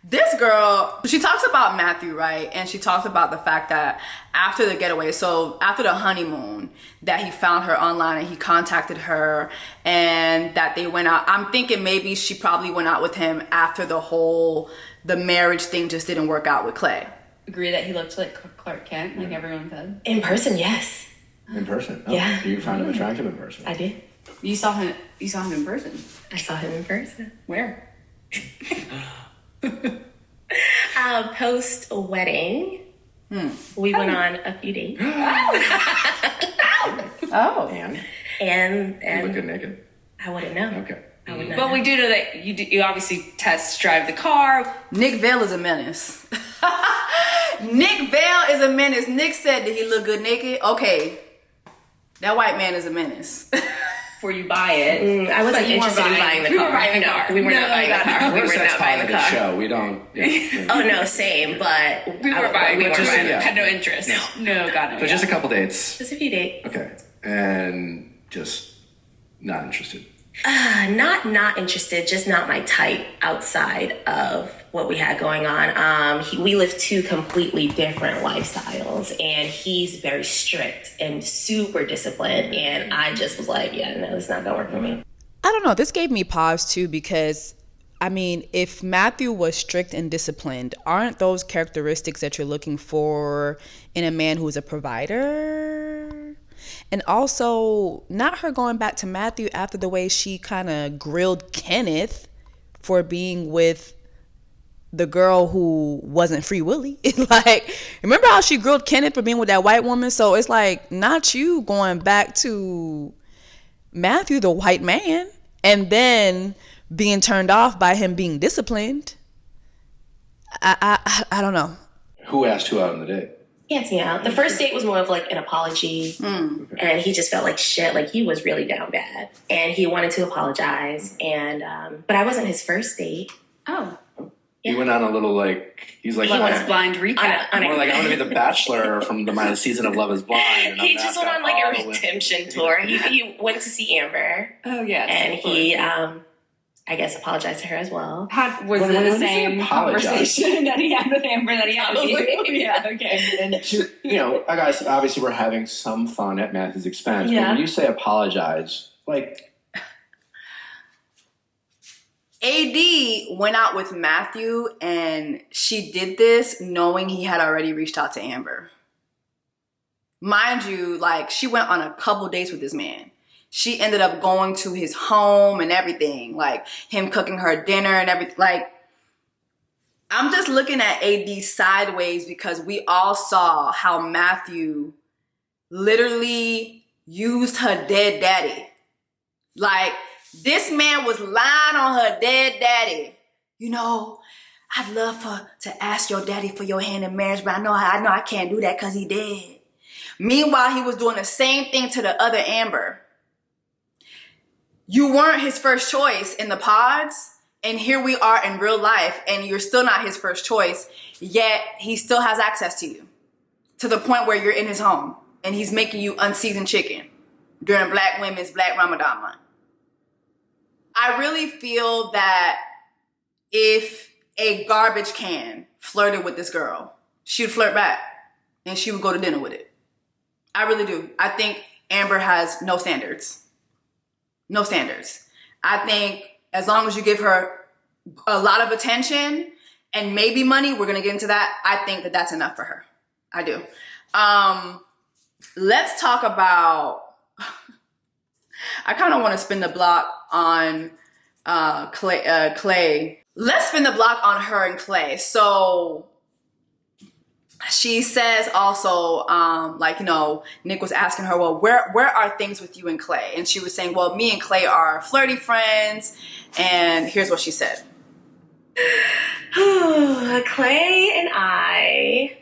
Speaker 1: this girl, she talks about Matthew, right? And she talks about the fact that after the getaway, so after the honeymoon, that he found her online and he contacted her and that they went out. I'm thinking maybe she probably went out with him after the marriage thing just didn't work out with Clay.
Speaker 13: Agree that he looked like Clark Kent, like everyone said?
Speaker 8: In person, yes.
Speaker 12: In person? Oh,
Speaker 8: yeah.
Speaker 12: You found him attractive in person?
Speaker 8: I did.
Speaker 13: You saw him in person?
Speaker 8: I saw him in person.
Speaker 13: Where?
Speaker 8: Post-wedding, we went on a few dates.
Speaker 1: Oh.
Speaker 8: And
Speaker 12: you look good naked.
Speaker 8: I wouldn't know.
Speaker 12: Okay.
Speaker 8: I would not
Speaker 13: But
Speaker 8: know.
Speaker 13: we do know that you obviously test drive the car.
Speaker 1: Nick Vale is a menace. Nick Vale is a menace. Nick said, did he look good naked? Okay. That white man is a menace.
Speaker 13: Before you buy it.
Speaker 8: I wasn't interested in buying the car.
Speaker 13: We were buying the car.
Speaker 8: We were not buying the car. We were not buying the car.
Speaker 12: Show. We don't. Yeah.
Speaker 8: Oh, no, same, but
Speaker 13: We were buying it.
Speaker 12: Yeah.
Speaker 13: Had no interest. No, God, no.
Speaker 12: So just a couple dates.
Speaker 8: Just a few dates.
Speaker 12: Okay. And just not interested.
Speaker 8: Not interested, just not my type outside of what we had going on. We live two completely different lifestyles, and he's very strict and super disciplined, and I just was like, yeah, no, it's not gonna work for me.
Speaker 14: I don't know. This gave me pause too, because I mean, if Matthew was strict and disciplined, aren't those characteristics that you're looking for in a man who's a provider? And also, not her going back to Matthew after the way she kind of grilled Kenneth for being with the girl who wasn't Free Willy. Like, remember how she grilled Kenneth for being with that white woman? So it's like, not you going back to Matthew, the white man. and then being turned off by him being disciplined. I don't know.
Speaker 12: Who asked who out on the date?
Speaker 8: He asked me out. The first date was more of like an apology, and he just felt like shit. Like he was really down bad, and he wanted to apologize. And but I wasn't his first date.
Speaker 13: Oh.
Speaker 12: He went on a little he's like,
Speaker 13: He wants blind recap.
Speaker 12: More like, I want to be the Bachelor from my season of Love Is Blind. And
Speaker 8: He just went on like a redemption tour. He went to see Amber.
Speaker 13: Oh, yes.
Speaker 8: And he, I guess, apologized to her as well.
Speaker 13: Was it the same conversation that he had with Amber that he had with you? Yeah, okay.
Speaker 12: And guys, obviously we're having some fun at Matthew's expense.
Speaker 13: Yeah.
Speaker 12: But when you say apologize, like...
Speaker 1: AD went out with Matthew, and she did this knowing he had already reached out to Amber. Mind you, like, she went on a couple dates with this man. She ended up going to his home and everything, like him cooking her dinner and everything. Like, I'm just looking at AD sideways because we all saw how Matthew literally used her dead daddy. Like, this man was lying on her dead daddy. You know, I'd love to ask your daddy for your hand in marriage, but I know I can't do that because he dead. Meanwhile, he was doing the same thing to the other Amber. You weren't his first choice in the pods, and here we are in real life, and you're still not his first choice, yet he still has access to you. To the point where you're in his home, and he's making you unseasoned chicken during Black Women's Black Ramadan month. I really feel that if a garbage can flirted with this girl, she would flirt back and she would go to dinner with it. I really do. I think Amber has no standards. No standards. I think as long as you give her a lot of attention and maybe money, we're going to get into that. I think that that's enough for her. I do. Let's talk about... I kind of want to spin the block on Clay. Let's spin the block on her and Clay. So she says also, Nick was asking her, well, where are things with you and Clay? And she was saying, well, me and Clay are flirty friends. And here's what she said.
Speaker 8: Clay and I...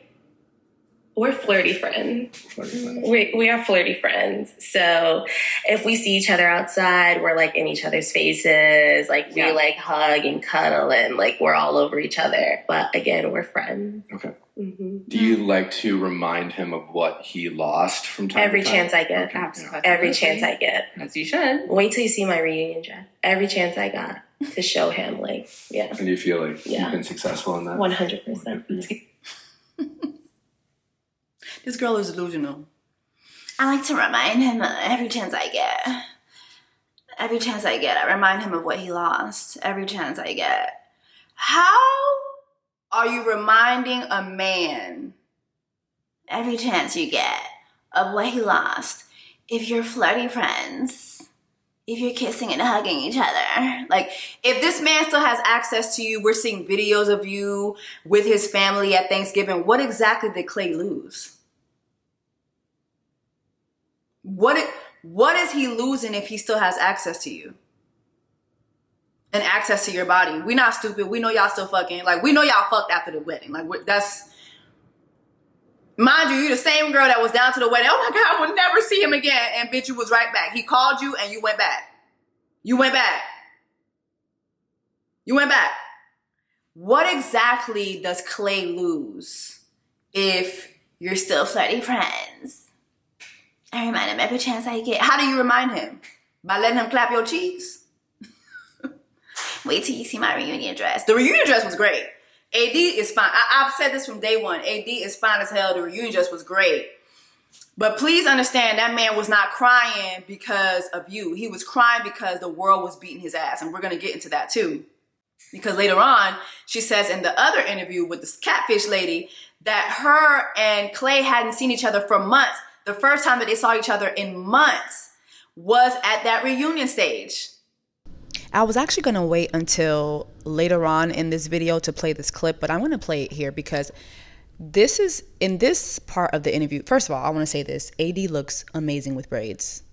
Speaker 8: We're flirty friends. We are flirty friends. So if we see each other outside, we're like in each other's faces. Like we like hug and cuddle and like we're all over each other. But again, we're friends.
Speaker 12: Okay.
Speaker 8: Mm-hmm.
Speaker 12: Do you like to remind him of what he lost from time
Speaker 8: Every
Speaker 12: to time?
Speaker 8: chance I get.
Speaker 12: Okay.
Speaker 8: Every chance I get.
Speaker 13: As you should.
Speaker 8: Wait till you see my reunion dress. Every chance I got to show him, like, yeah.
Speaker 12: And do you feel like you've been successful in that?
Speaker 8: 100%.
Speaker 1: This girl is delusional. I like to remind him every chance I get. Every chance I get, I remind him of what he lost. Every chance I get. How are you reminding a man every chance you get of what he lost if you're flirty friends? If you're kissing and hugging each other? Like, if this man still has access to you, we're seeing videos of you with his family at Thanksgiving, what exactly did Clay lose? What is he losing if he still has access to you? And access to your body. We not stupid. We know y'all still fucking. Like, we know y'all fucked after the wedding. Like, that's... Mind you, the same girl that was down to the wedding. Oh my God, I would never see him again. And bitch, you was right back. He called you and you went back. You went back. You went back. What exactly does Clay lose if you're still flirty friends? I remind him every chance I get. How do you remind him? By letting him clap your cheeks? Wait till you see my reunion dress. The reunion dress was great. AD is fine. I've said this from day one. AD is fine as hell. The reunion dress was great. But please understand, that man was not crying because of you. He was crying because the world was beating his ass. And we're going to get into that too. Because later on, she says in the other interview with this catfish lady that her and Clay hadn't seen each other for months. The first time that they saw each other in months was at that reunion stage.
Speaker 14: I was actually going to wait until later on in this video to play this clip, but I'm going to play it here because this is, in this part of the interview, first of all, I want to say this. AD looks amazing with braids.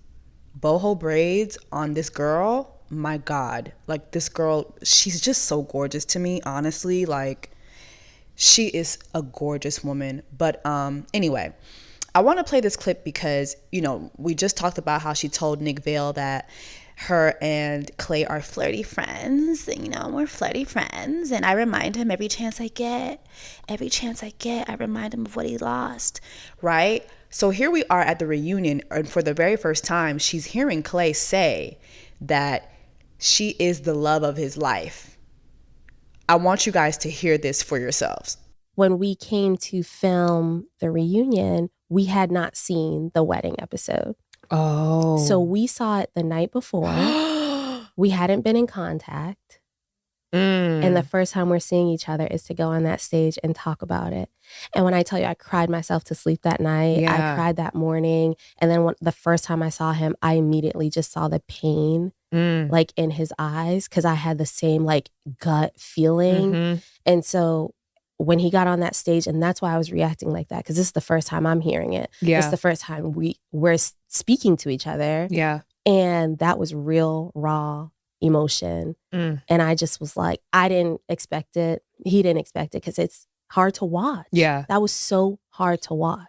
Speaker 14: Boho braids on this girl, my God, like this girl, she's just so gorgeous to me, honestly. Like, she is a gorgeous woman. But anyway, I want to play this clip because, you know, we just talked about how she told Nick Vale that her and Clay are flirty friends. You know, we're flirty friends. And I remind him every chance I get, I remind him of what he lost, right? So here we are at the reunion, and for the very first time, she's hearing Clay say that she is the love of his life. I want you guys to hear this for yourselves.
Speaker 15: When we came to film the reunion, we had not seen the wedding episode.
Speaker 16: Oh.
Speaker 15: So we saw it the night before. We hadn't been in contact. And the first time we're seeing each other is to go on that stage and talk about it. And when I tell you, I cried myself to sleep that night.
Speaker 16: Yeah.
Speaker 15: I cried that morning. And then the first time I saw him, I immediately just saw the pain like in his eyes, because I had the same like gut feeling. And so when he got on that stage, and that's why I was reacting like that, because this is the first time I'm hearing it.
Speaker 16: Yeah.
Speaker 15: It's the first time we're speaking to each other.
Speaker 16: Yeah.
Speaker 15: And that was real, raw emotion. And I just was like, I didn't expect it. He didn't expect it, because it's hard to watch.
Speaker 16: Yeah.
Speaker 15: That was so hard to watch.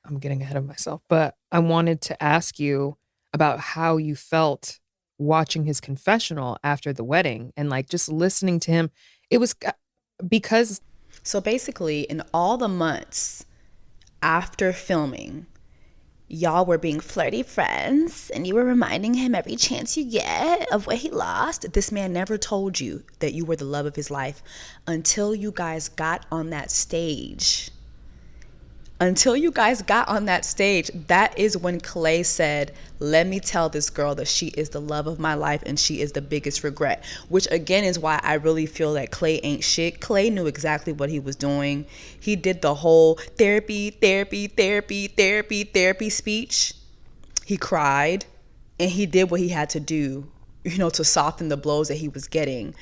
Speaker 16: I'm getting ahead of myself, but I wanted to ask you about how you felt watching his confessional after the wedding and like just listening to him. It was because...
Speaker 14: So basically, in all the months after filming, y'all were being flirty friends and you were reminding him every chance you get of what he lost. This man never told you that you were the love of his life until you guys got on that stage. Until you guys got on that stage, that is when Clay said, let me tell this girl that she is the love of my life and she is the biggest regret. Which again is why I really feel that Clay ain't shit. Clay knew exactly what he was doing. He did the whole therapy speech. He cried and he did what he had to do, you know, to soften the blows that he was getting.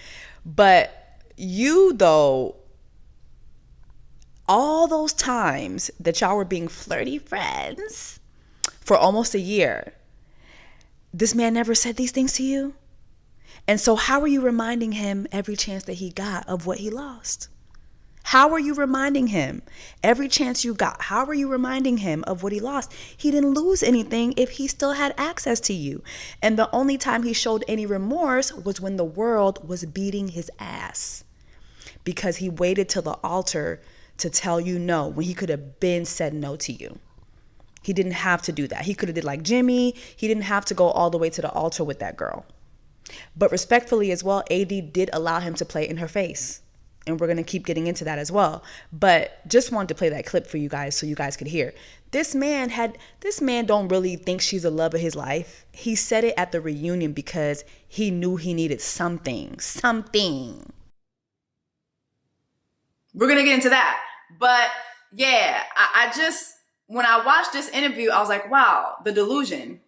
Speaker 14: But you, though, all those times that y'all were being flirty friends for almost a year, this man never said these things to you. And so how are you reminding him every chance that he got of what he lost? How are you reminding him every chance you got? How are you reminding him of what he lost? He didn't lose anything if he still had access to you. And the only time he showed any remorse was when the world was beating his ass, because he waited till the altar to tell you no when he could have been said no to you. He didn't have to do that. He could have did like Jimmy. He didn't have to go all the way to the altar with that girl. But respectfully as well, AD did allow him to play in her face. And we're going to keep getting into that as well. But just wanted to play that clip for you guys so you guys could hear. This man don't really think she's the love of his life. He said it at the reunion because he knew he needed something.
Speaker 1: We're going to get into that. But yeah, I just, when I watched this interview, I was like, wow, the delusion.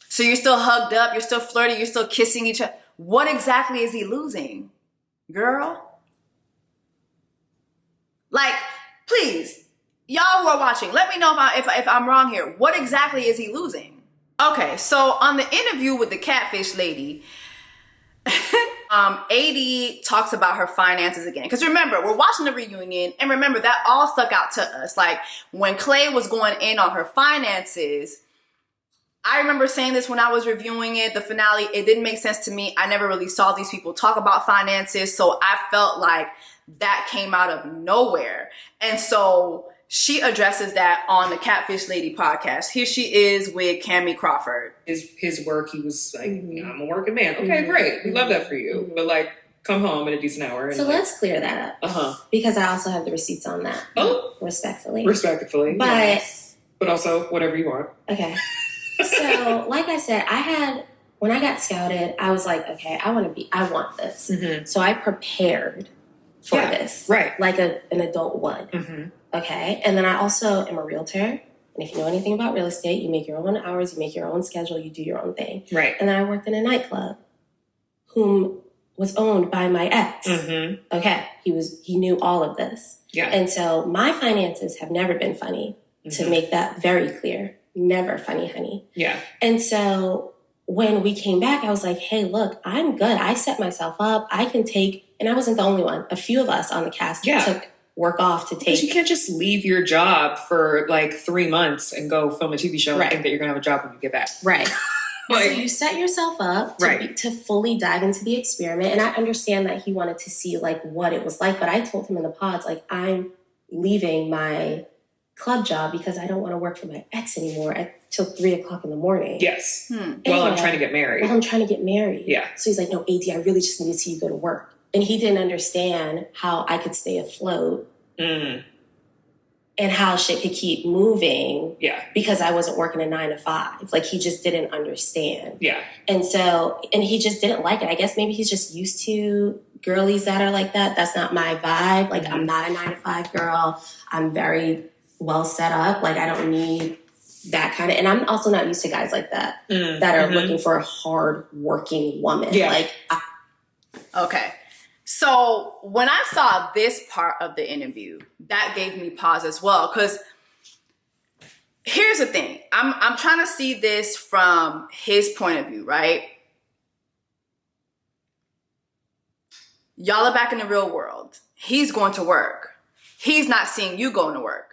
Speaker 1: So you're still hugged up, you're still flirty, you're still kissing each other. What exactly is he losing, girl? Like, please, y'all who are watching, let me know if I'm wrong here. What exactly is he losing? Okay, so on the interview with the catfish lady, AD talks about her finances again. Because remember, we're watching the reunion, and remember, that all stuck out to us. Like, when Clay was going in on her finances, I remember saying this when I was reviewing it, the finale, it didn't make sense to me. I never really saw these people talk about finances, so I felt like that came out of nowhere. And so she addresses that on the Catfish Lady podcast. Here she is with Cammie Crawford.
Speaker 17: His work, he was like, I'm a working man. Okay, great. We love that for you. But like, come home at a decent hour. And
Speaker 8: so let's clear that up. Because I also have the receipts on that. Oh. Respectfully.
Speaker 17: But, yes. But also, whatever you want.
Speaker 8: Okay. So, like I said, when I got scouted, I was like, okay, I want this. Mm-hmm. So I prepared for this.
Speaker 17: Right.
Speaker 8: Like an adult would.
Speaker 17: Mm-hmm.
Speaker 8: Okay. And then I also am a realtor. And if you know anything about real estate, you make your own hours, you make your own schedule, you do your own thing.
Speaker 17: Right.
Speaker 8: And then I worked in a nightclub whom was owned by my ex.
Speaker 17: Mm-hmm.
Speaker 8: Okay. He knew all of this.
Speaker 17: Yeah.
Speaker 8: And so my finances have never been funny, to make that very clear. Never funny, honey.
Speaker 17: Yeah.
Speaker 8: And so when we came back, I was like, hey, look, I'm good. I set myself up. I can take, and I wasn't the only one. A few of us on the cast took work off to take.
Speaker 17: Because you can't just leave your job for like 3 months and go film a TV show and think that you're going to have a job when you get back.
Speaker 8: Right. So you set yourself up to fully dive into the experiment. And I understand that he wanted to see like what it was like. But I told him in the pods, like, I'm leaving my club job because I don't want to work for my ex anymore till 3 o'clock in the morning.
Speaker 17: Yes. While I'm trying to get married.
Speaker 8: While I'm trying to get married.
Speaker 17: Yeah.
Speaker 8: So he's like, no, AD, I really just need to see you go to work. And he didn't understand how I could stay afloat. And how shit could keep moving because I wasn't working a 9 to 5. Like, he just didn't understand. And so, and he just didn't like it. I guess maybe he's just used to girlies that are like that. That's not my vibe. Like, I'm not a 9 to 5 girl. I'm very well set up. Like, I don't need that kind of, and I'm also not used to guys like that, that are looking for a hard working woman. Like,
Speaker 1: okay. So when I saw this part of the interview, that gave me pause as well. Because here's the thing. I'm trying to see this from his point of view, right? Y'all are back in the real world. He's going to work. He's not seeing you going to work.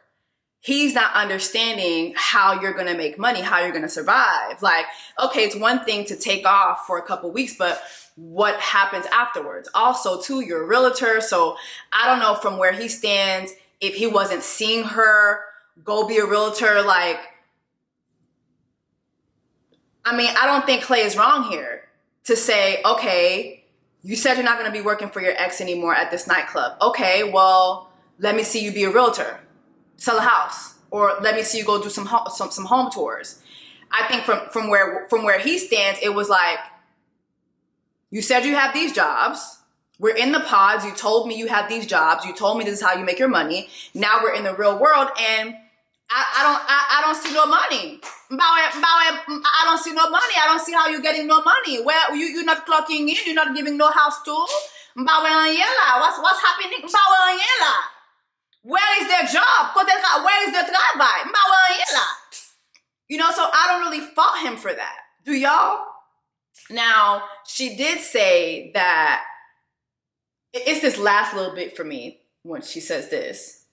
Speaker 1: He's not understanding how you're going to make money, how you're going to survive. Like, okay, it's one thing to take off for a couple weeks, but what happens afterwards? Also, too, you're a realtor. So I don't know from where he stands, if he wasn't seeing her go be a realtor. Like, I mean, I don't think Clay is wrong here to say, okay, you said you're not going to be working for your ex anymore at this nightclub. Okay, well, let me see you be a realtor, sell a house, or let me see you go do some home tours. I think from where he stands, it was like, you said you have these jobs. We're in the pods. You told me you have these jobs. You told me this is how you make your money. Now we're in the real world, and I don't see no money. I don't see no money. I don't see how you're getting no money. Where you're not clocking in. You're not giving no house tour. What's happening? Where is their job? Where is their travail? You know, so I don't really fault him for that. Do y'all? Now, she did say that it's this last little bit for me when she says this.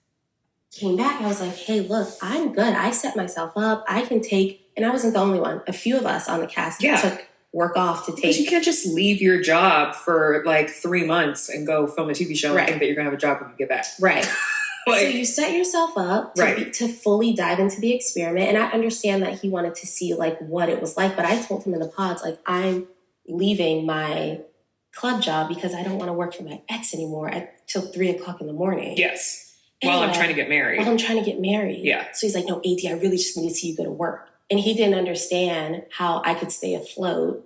Speaker 8: Came back, I was like, hey, look, I'm good. I set myself up. I can take, and I wasn't the only one. A few of us on the cast took work off to take.
Speaker 17: Because you can't just leave your job for like 3 months and go film a TV show and think that you're going to have a job when you get back.
Speaker 8: Right. So you set yourself up to fully dive into the experiment. And I understand that he wanted to see like what it was like. But I told him in the pods, like, I'm leaving my club job because I don't want to work for my ex anymore till 3 o'clock in the morning.
Speaker 17: Yes. While I'm trying to get married.
Speaker 8: While I'm trying to get married.
Speaker 17: Yeah.
Speaker 8: So he's like, no, AD, I really just need to see you go to work. And he didn't understand how I could stay afloat.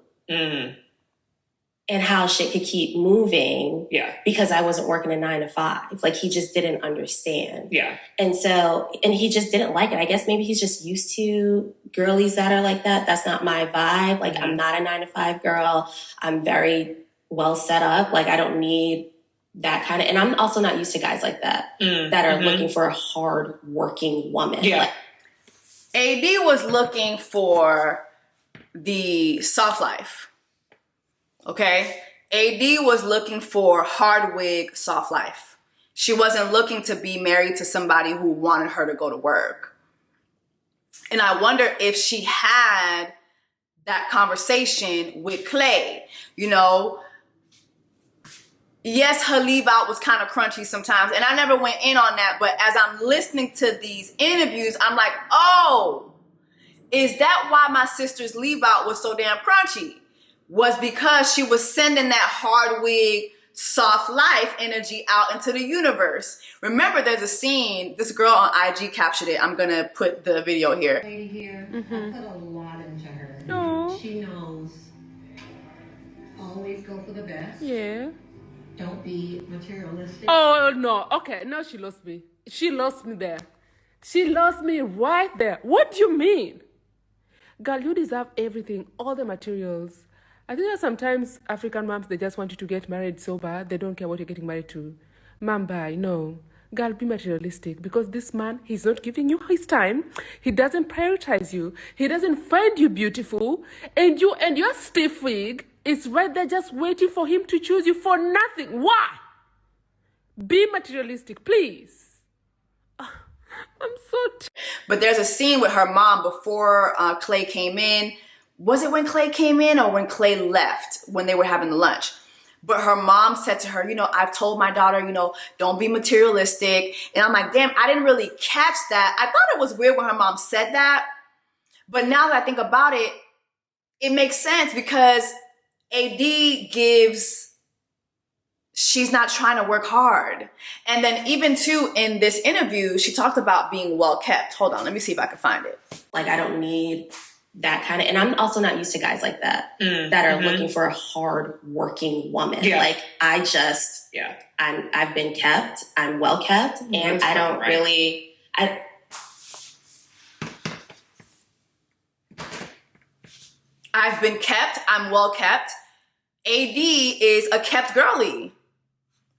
Speaker 8: And how shit could keep moving because I wasn't working a 9 to 5. Like, he just didn't understand. And so, and he just didn't like it. I guess maybe he's just used to girlies that are like that. That's not my vibe. Like, I'm not a 9 to 5 girl. I'm very well set up. Like, I don't need that kind of, and I'm also not used to guys like that, that are looking for a hard working woman. Like,
Speaker 1: AD was looking for the soft life. Okay? AD was looking for hard wig, soft life. She wasn't looking to be married to somebody who wanted her to go to work. And I wonder if she had that conversation with Clay. You know, yes, her leave out was kind of crunchy sometimes. And I never went in on that. But as I'm listening to these interviews, I'm like, oh, is that why my sister's leave out was so damn crunchy? Was because she was sending that hard wig, soft life energy out into the universe. Remember, there's a scene, this girl on IG captured it. I'm going to put the video here.
Speaker 18: Lady here, I put a lot into her. She knows always go for the best. Don't be materialistic.
Speaker 19: Oh, no. Okay, now she lost me. She lost me there. She lost me right there. What do you mean? Girl, you deserve everything, all the materials. I think that sometimes African moms, they just want you to get married so bad. They don't care what you're getting married to. Mom, bye. No. Girl, be materialistic, because this man, he's not giving you his time. He doesn't prioritize you. He doesn't find you beautiful. And your stiff wig is right there just waiting for him to choose you for nothing. Why? Be materialistic, please. I'm so
Speaker 1: But there's a scene with her mom before Clay came in. Was it when Clay came in or when Clay left, when they were having the lunch? But her mom said to her, I've told my daughter, don't be materialistic. And I'm like, damn, I didn't really catch that. I thought it was weird when her mom said that. But now that I think about it, it makes sense because AD she's not trying to work hard. And then even too, in this interview, she talked about being well kept. Hold on, let me see if I can find it.
Speaker 8: Like, I don't need that kind of, and I'm also not used to guys like that, that are looking for a hard working woman.
Speaker 17: Yeah.
Speaker 8: Like, I've been kept, I'm well kept, and I don't really,
Speaker 1: I've been kept, I'm well kept. AD is a kept girly.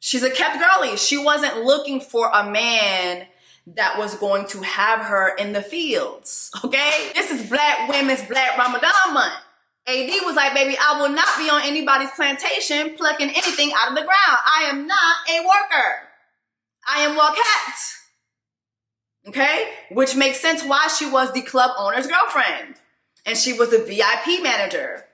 Speaker 1: She's a kept girly. She wasn't looking for a man that was going to have her in the fields, okay? This is Black Women's Black Ramadan month. AD was like, baby, I will not be on anybody's plantation plucking anything out of the ground. I am not a worker. I am well kept, okay? Which makes sense why she was the club owner's girlfriend and she was the VIP manager.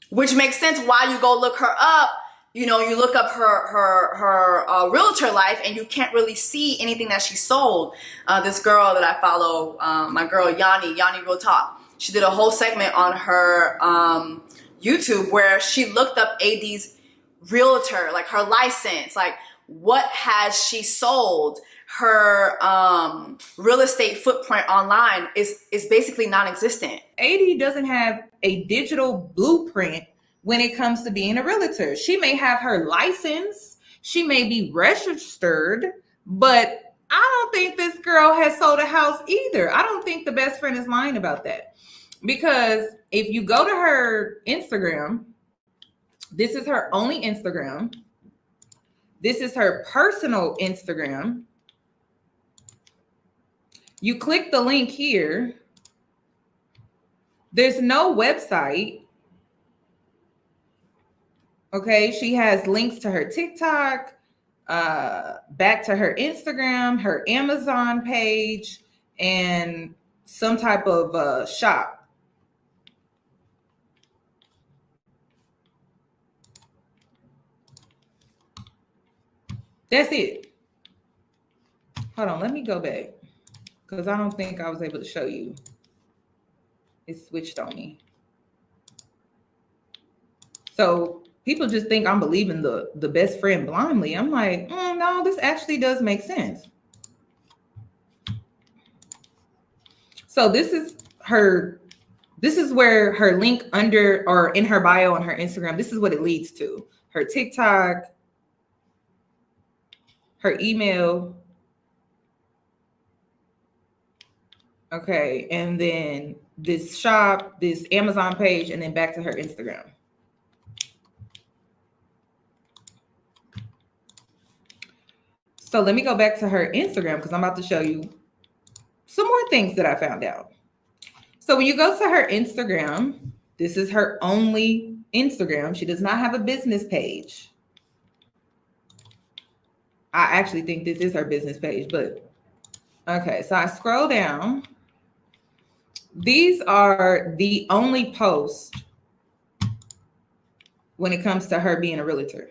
Speaker 1: Which makes sense why you go look her up. You look up her realtor life and you can't really see anything that she sold. This girl that I follow, my girl Yanni Real Talk, she did a whole segment on her YouTube where she looked up AD's realtor, like her license, like what has she sold. Her real estate footprint online is basically non-existent.
Speaker 20: AD doesn't have a digital blueprint when it comes to being a realtor. She may have her license, she may be registered, but I don't think this girl has sold a house either. I don't think the best friend is lying about that. Because if you go to her Instagram, this is her only Instagram. This is her personal Instagram. You click the link here. There's no website. Okay, she has links to her TikTok, back to her Instagram, her Amazon page, and some type of shop. That's it. Hold on, let me go back because I don't think I was able to show you. It switched on me. So people just think I'm believing the best friend blindly. I'm like, no, this actually does make sense. So this is where her link under or in her bio on her Instagram, this is what it leads to. Her TikTok, her email. Okay, and then this shop, this Amazon page, and then back to her Instagram. So let me go back to her Instagram because I'm about to show you some more things that I found out. So when you go to her Instagram, this is her only Instagram. She does not have a business page. I actually think this is her business page, but okay. So I scroll down. These are the only posts when it comes to her being a realtor.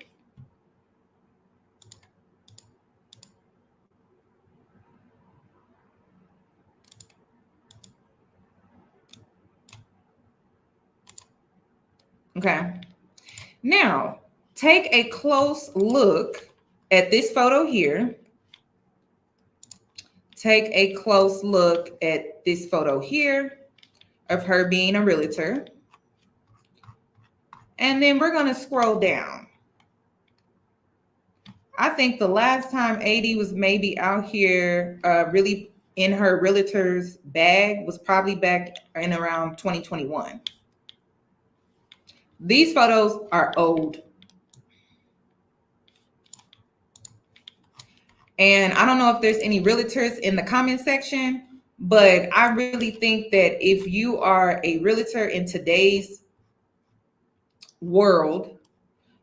Speaker 20: Okay. Now, take a close look at this photo here. Take a close look at this photo here of her being a realtor. And then we're going to scroll down. I think the last time AD was maybe out here really in her realtor's bag was probably back in around 2021. These photos are old. And I don't know if there's any realtors in the comment section, but I really think that if you are a realtor in today's world,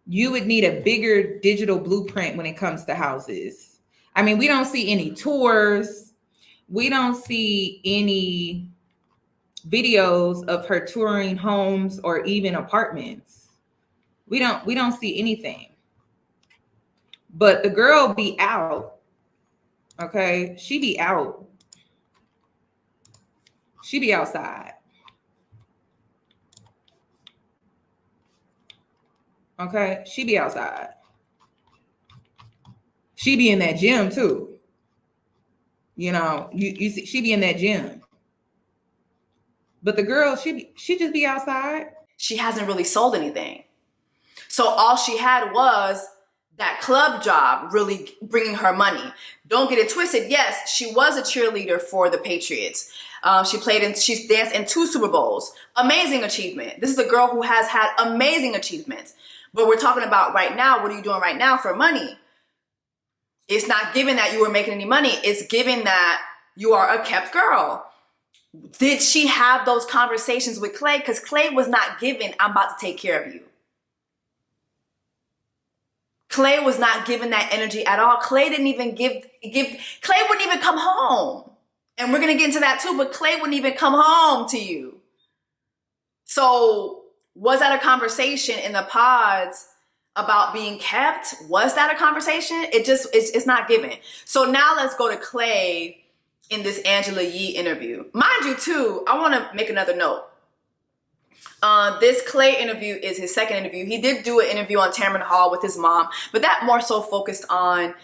Speaker 20: you would need a bigger digital blueprint when it comes to houses. I mean, we don't see any tours. We don't see any videos of her touring homes or even apartments. We don't see anything. But the girl be out. Okay, she be out. She be outside. Okay, she be outside. She be in that gym too. You know, you see, she be in that gym. But the girl, she just be outside.
Speaker 1: She hasn't really sold anything. So all she had was that club job really bringing her money. Don't get it twisted. Yes, she was a cheerleader for the Patriots. She's danced in 2 Super Bowls. Amazing achievement. This is a girl who has had amazing achievements. But we're talking about right now, what are you doing right now for money? It's not given that you were making any money. It's given that you are a kept girl. Did she have those conversations with Clay? Because Clay was not given, I'm about to take care of you. Clay was not given that energy at all. Clay didn't even give, Clay wouldn't even come home. And we're going to get into that too, but Clay wouldn't even come home to you. So was that a conversation in the pods about being kept? Was that a conversation? It's not given. So now let's go to Clay in this Angela Yee interview. Mind you too, I want to make another note. This Clay interview is his second interview. He did do an interview on Tamron Hall with his mom, but that more so focused on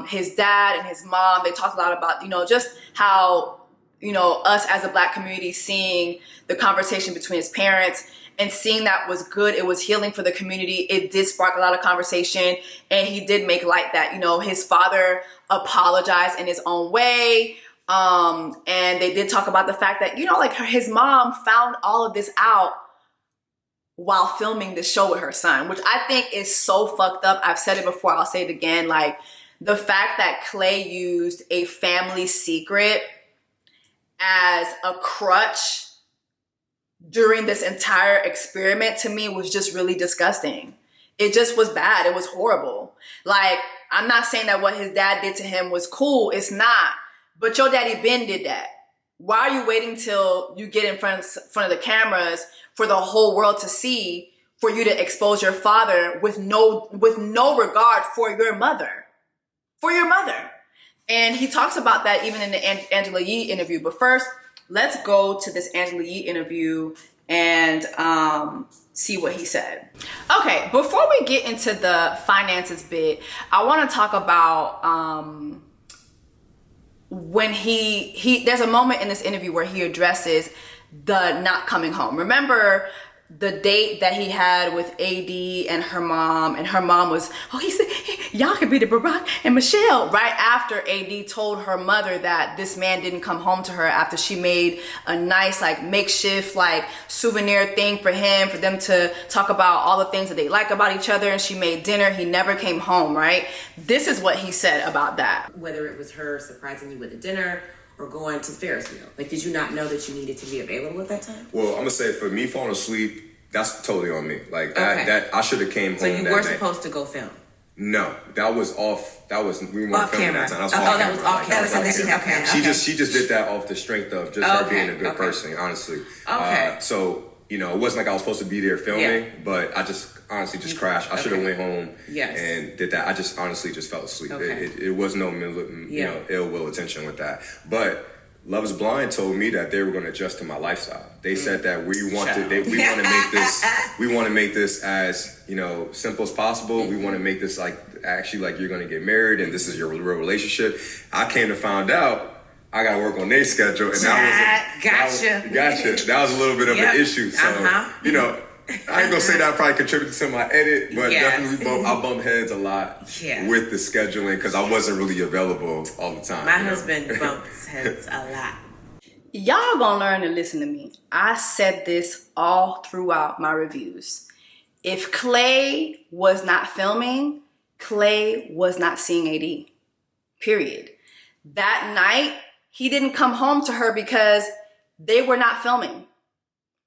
Speaker 1: his dad and his mom. They talked a lot about, just how, us as a Black community seeing the conversation between his parents and seeing that was good. It was healing for the community. It did spark a lot of conversation, and he did make light that, his father apologized in his own way. And they did talk about the fact that, his mom found all of this out while filming the show with her son, which I think is so fucked up. I've said it before, I'll say it again. Like, the fact that Clay used a family secret as a crutch during this entire experiment, to me, was just really disgusting. It just was bad. It was horrible. Like, I'm not saying that what his dad did to him was cool. It's not. But your daddy Ben did that. Why are you waiting till you get in front of the cameras for the whole world to see, for you to expose your father with no regard for your mother? For your mother. And he talks about that even in the Angela Yee interview. But first, let's go to this Angela Yee interview and see what he said. Okay, before we get into the finances bit, I want to talk about when there's a moment in this interview where he addresses the not coming home. Remember the date that he had with AD and her mom was, he said, y'all could be the Barack and Michelle, right after AD told her mother that this man didn't come home to her after she made a nice makeshift souvenir thing for him, for them to talk about all the things that they like about each other, and she made dinner. He never came home, right? This is what he said about that.
Speaker 21: Whether it was her surprising you with a dinner or going to the Ferris wheel. Did you not know that you needed to be available at that time?
Speaker 22: Well, I'm gonna say for me falling asleep, that's totally on me. That I should have came home.
Speaker 21: So you were supposed to go film?
Speaker 22: No, that was off. We weren't filming that time. That was off camera.
Speaker 21: That was off camera. Okay.
Speaker 22: She just did that off the strength of just her being a good person, honestly.
Speaker 21: Okay.
Speaker 22: So it wasn't like I was supposed to be there filming, but I just honestly just crashed. I should have went home and did that. I just honestly just fell asleep.
Speaker 21: Okay.
Speaker 22: It was no ill will intention with that. But Love is Blind told me that they were going to adjust to my lifestyle. They said that we want to make this as simple as possible. We want to make this like you're going to get married and this is your real relationship. I came to find out I got to work on their schedule, and that was a little bit of an issue. So I ain't gonna say that probably contributed to my edit, but definitely I bumped heads a lot with the scheduling because I wasn't really available all the time.
Speaker 21: My husband bumps heads a lot.
Speaker 1: Y'all gonna learn to listen to me. I said this all throughout my reviews. If Clay was not filming, Clay was not seeing AD. period. That night, he didn't come home to her because they were not filming.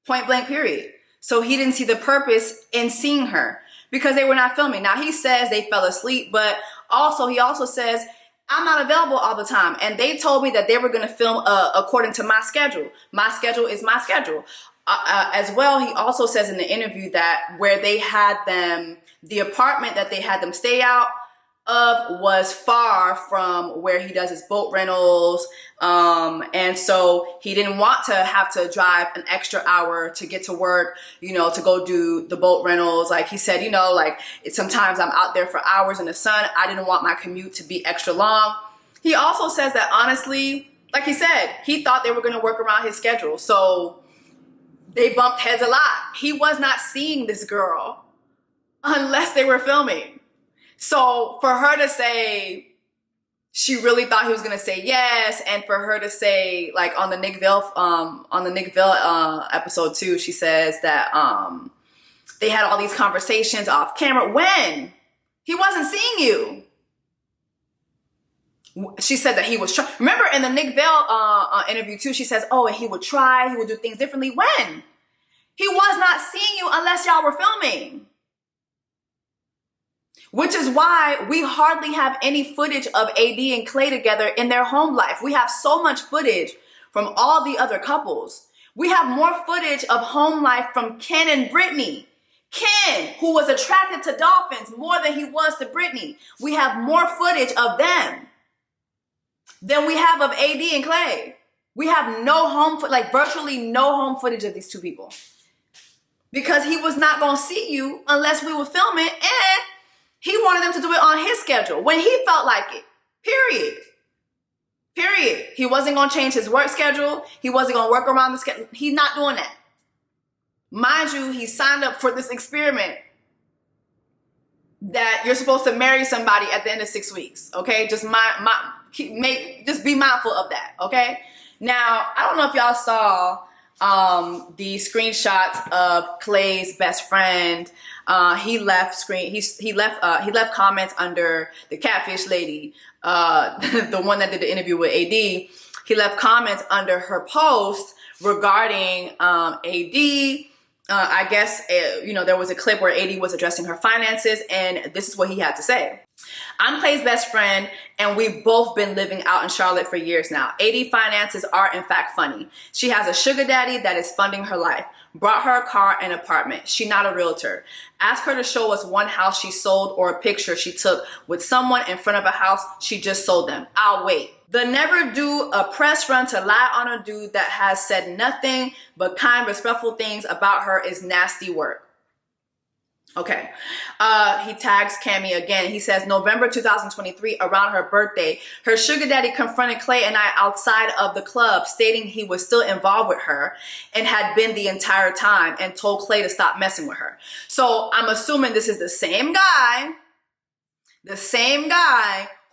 Speaker 1: Point blank, period. So he didn't see the purpose in seeing her because they were not filming. Now, he says they fell asleep, but he also says, I'm not available all the time. And they told me that they were going to film according to my schedule. My schedule is my schedule. As well, he also says in the interview that where they had them, the apartment that they had them stay out of was far from where he does his boat rentals. And so he didn't want to have to drive an extra hour to get to work, to go do the boat rentals. Like he said, sometimes I'm out there for hours in the sun. I didn't want my commute to be extra long. He also says that honestly, like he said, he thought they were going to work around his schedule. So they bumped heads a lot. He was not seeing this girl unless they were filming. So for her to say she really thought he was gonna say yes, and for her to say, like on the Nick Vale episode too, she says that they had all these conversations off camera when he wasn't seeing you. She said that he was trying. Remember in the Nick Vale interview too, she says, and he would try, he would do things differently when he was not seeing you unless y'all were filming. Which is why we hardly have any footage of AD and Clay together in their home life. We have so much footage from all the other couples. We have more footage of home life from Ken and Brittany. Ken, who was attracted to dolphins more than he was to Brittany. We have more footage of them than we have of AD and Clay. We have virtually no home footage of these two people. Because he was not going to see you unless we were filming, and he wanted them to do it on his schedule when he felt like it. Period. He wasn't going to change his work schedule. He wasn't going to work around the schedule. He's not doing that. Mind you, he signed up for this experiment that you're supposed to marry somebody at the end of 6 weeks. Okay, just be mindful of that. Okay. Now, I don't know if y'all saw the screenshots of Clay's best friend. He left comments under the catfish lady, the one that did the interview with AD. He left comments under her post regarding AD. I guess, there was a clip where AD was addressing her finances, and this is what he had to say. I'm Clay's best friend, and we've both been living out in Charlotte for years now. AD finances are, in fact, funny. She has a sugar daddy that is funding her life. Brought her a car and apartment. She's not a realtor. Ask her to show us one house she sold or a picture she took with someone in front of a house she just sold them. I'll wait. The never do a press run to lie on a dude that has said nothing but kind, respectful things about her is nasty work. Okay. He tags Cammie again. He says, November 2023, around her birthday, her sugar daddy confronted Clay and I outside of the club, stating he was still involved with her and had been the entire time, and told Clay to stop messing with her. So I'm assuming this is the same guy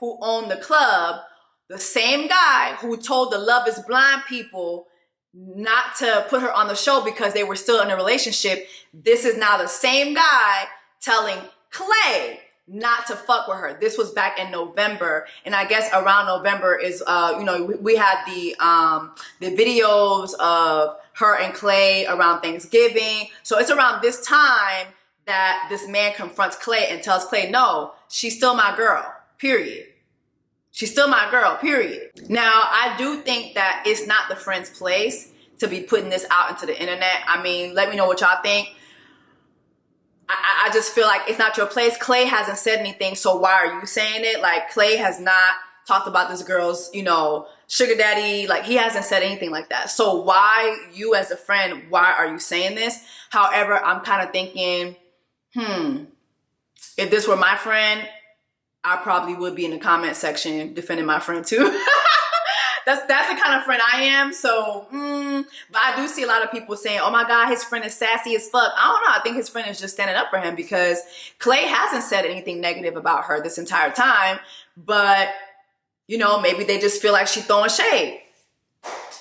Speaker 1: who owned the club, the same guy who told the Love is Blind people not to put her on the show because they were still in a relationship. This is now the same guy telling Clay not to fuck with her. This was back in November, and I guess around November is we had the videos of her and Clay around Thanksgiving. So it's around this time that this man confronts Clay and tells Clay, no, she's still my girl, period. She's still my girl, period. Now, I do think that it's not the friend's place to be putting this out into the internet. I mean, let me know what y'all think. I just feel like it's not your place. Clay hasn't said anything, so why are you saying it? Like, Clay has not talked about this girl's, sugar daddy. Like, he hasn't said anything like that. So why, you as a friend, why are you saying this? However, I'm kind of thinking, if this were my friend, I probably would be in the comment section defending my friend too. That's the kind of friend I am. So, but I do see a lot of people saying, oh my God, his friend is sassy as fuck. I don't know. I think his friend is just standing up for him because Clay hasn't said anything negative about her this entire time. But, maybe they just feel like she's throwing shade.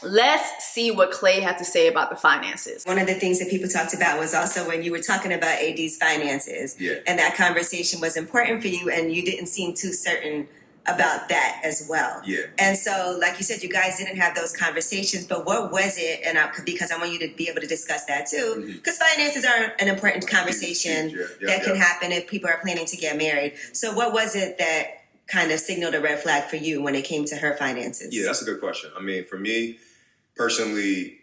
Speaker 1: Let's see what Clay had to say about the finances.
Speaker 2: One of the things that people talked about was also when you were talking about AD's finances. Yeah. And that conversation was important for you, and you didn't seem too certain about that as well.
Speaker 22: Yeah.
Speaker 2: And so, like you said, you guys didn't have those conversations, but what was it? And because I want you to be able to discuss that too, because finances are an important conversation that can happen if people are planning to get married. So what was it that kind of signaled a red flag for you when it came to her finances?
Speaker 22: Yeah, that's a good question. I mean, for me, personally,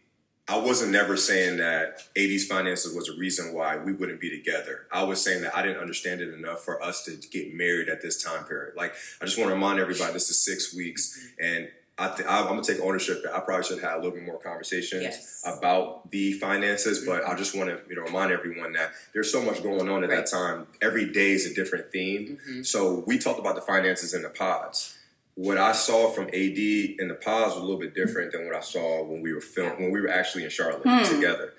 Speaker 22: I wasn't never saying that AD's finances was a reason why we wouldn't be together. I was saying that I didn't understand it enough for us to get married at this time period. Like, I just want to remind everybody, this is 6 weeks, and I'm going to take ownership that I probably should have had a little bit more conversations about the finances, but I just want to remind everyone that there's so much going on at that time. Every day is a different theme. So we talked about the finances in the pods. What I saw from AD in the pods was a little bit different than what I saw when we were actually in Charlotte together.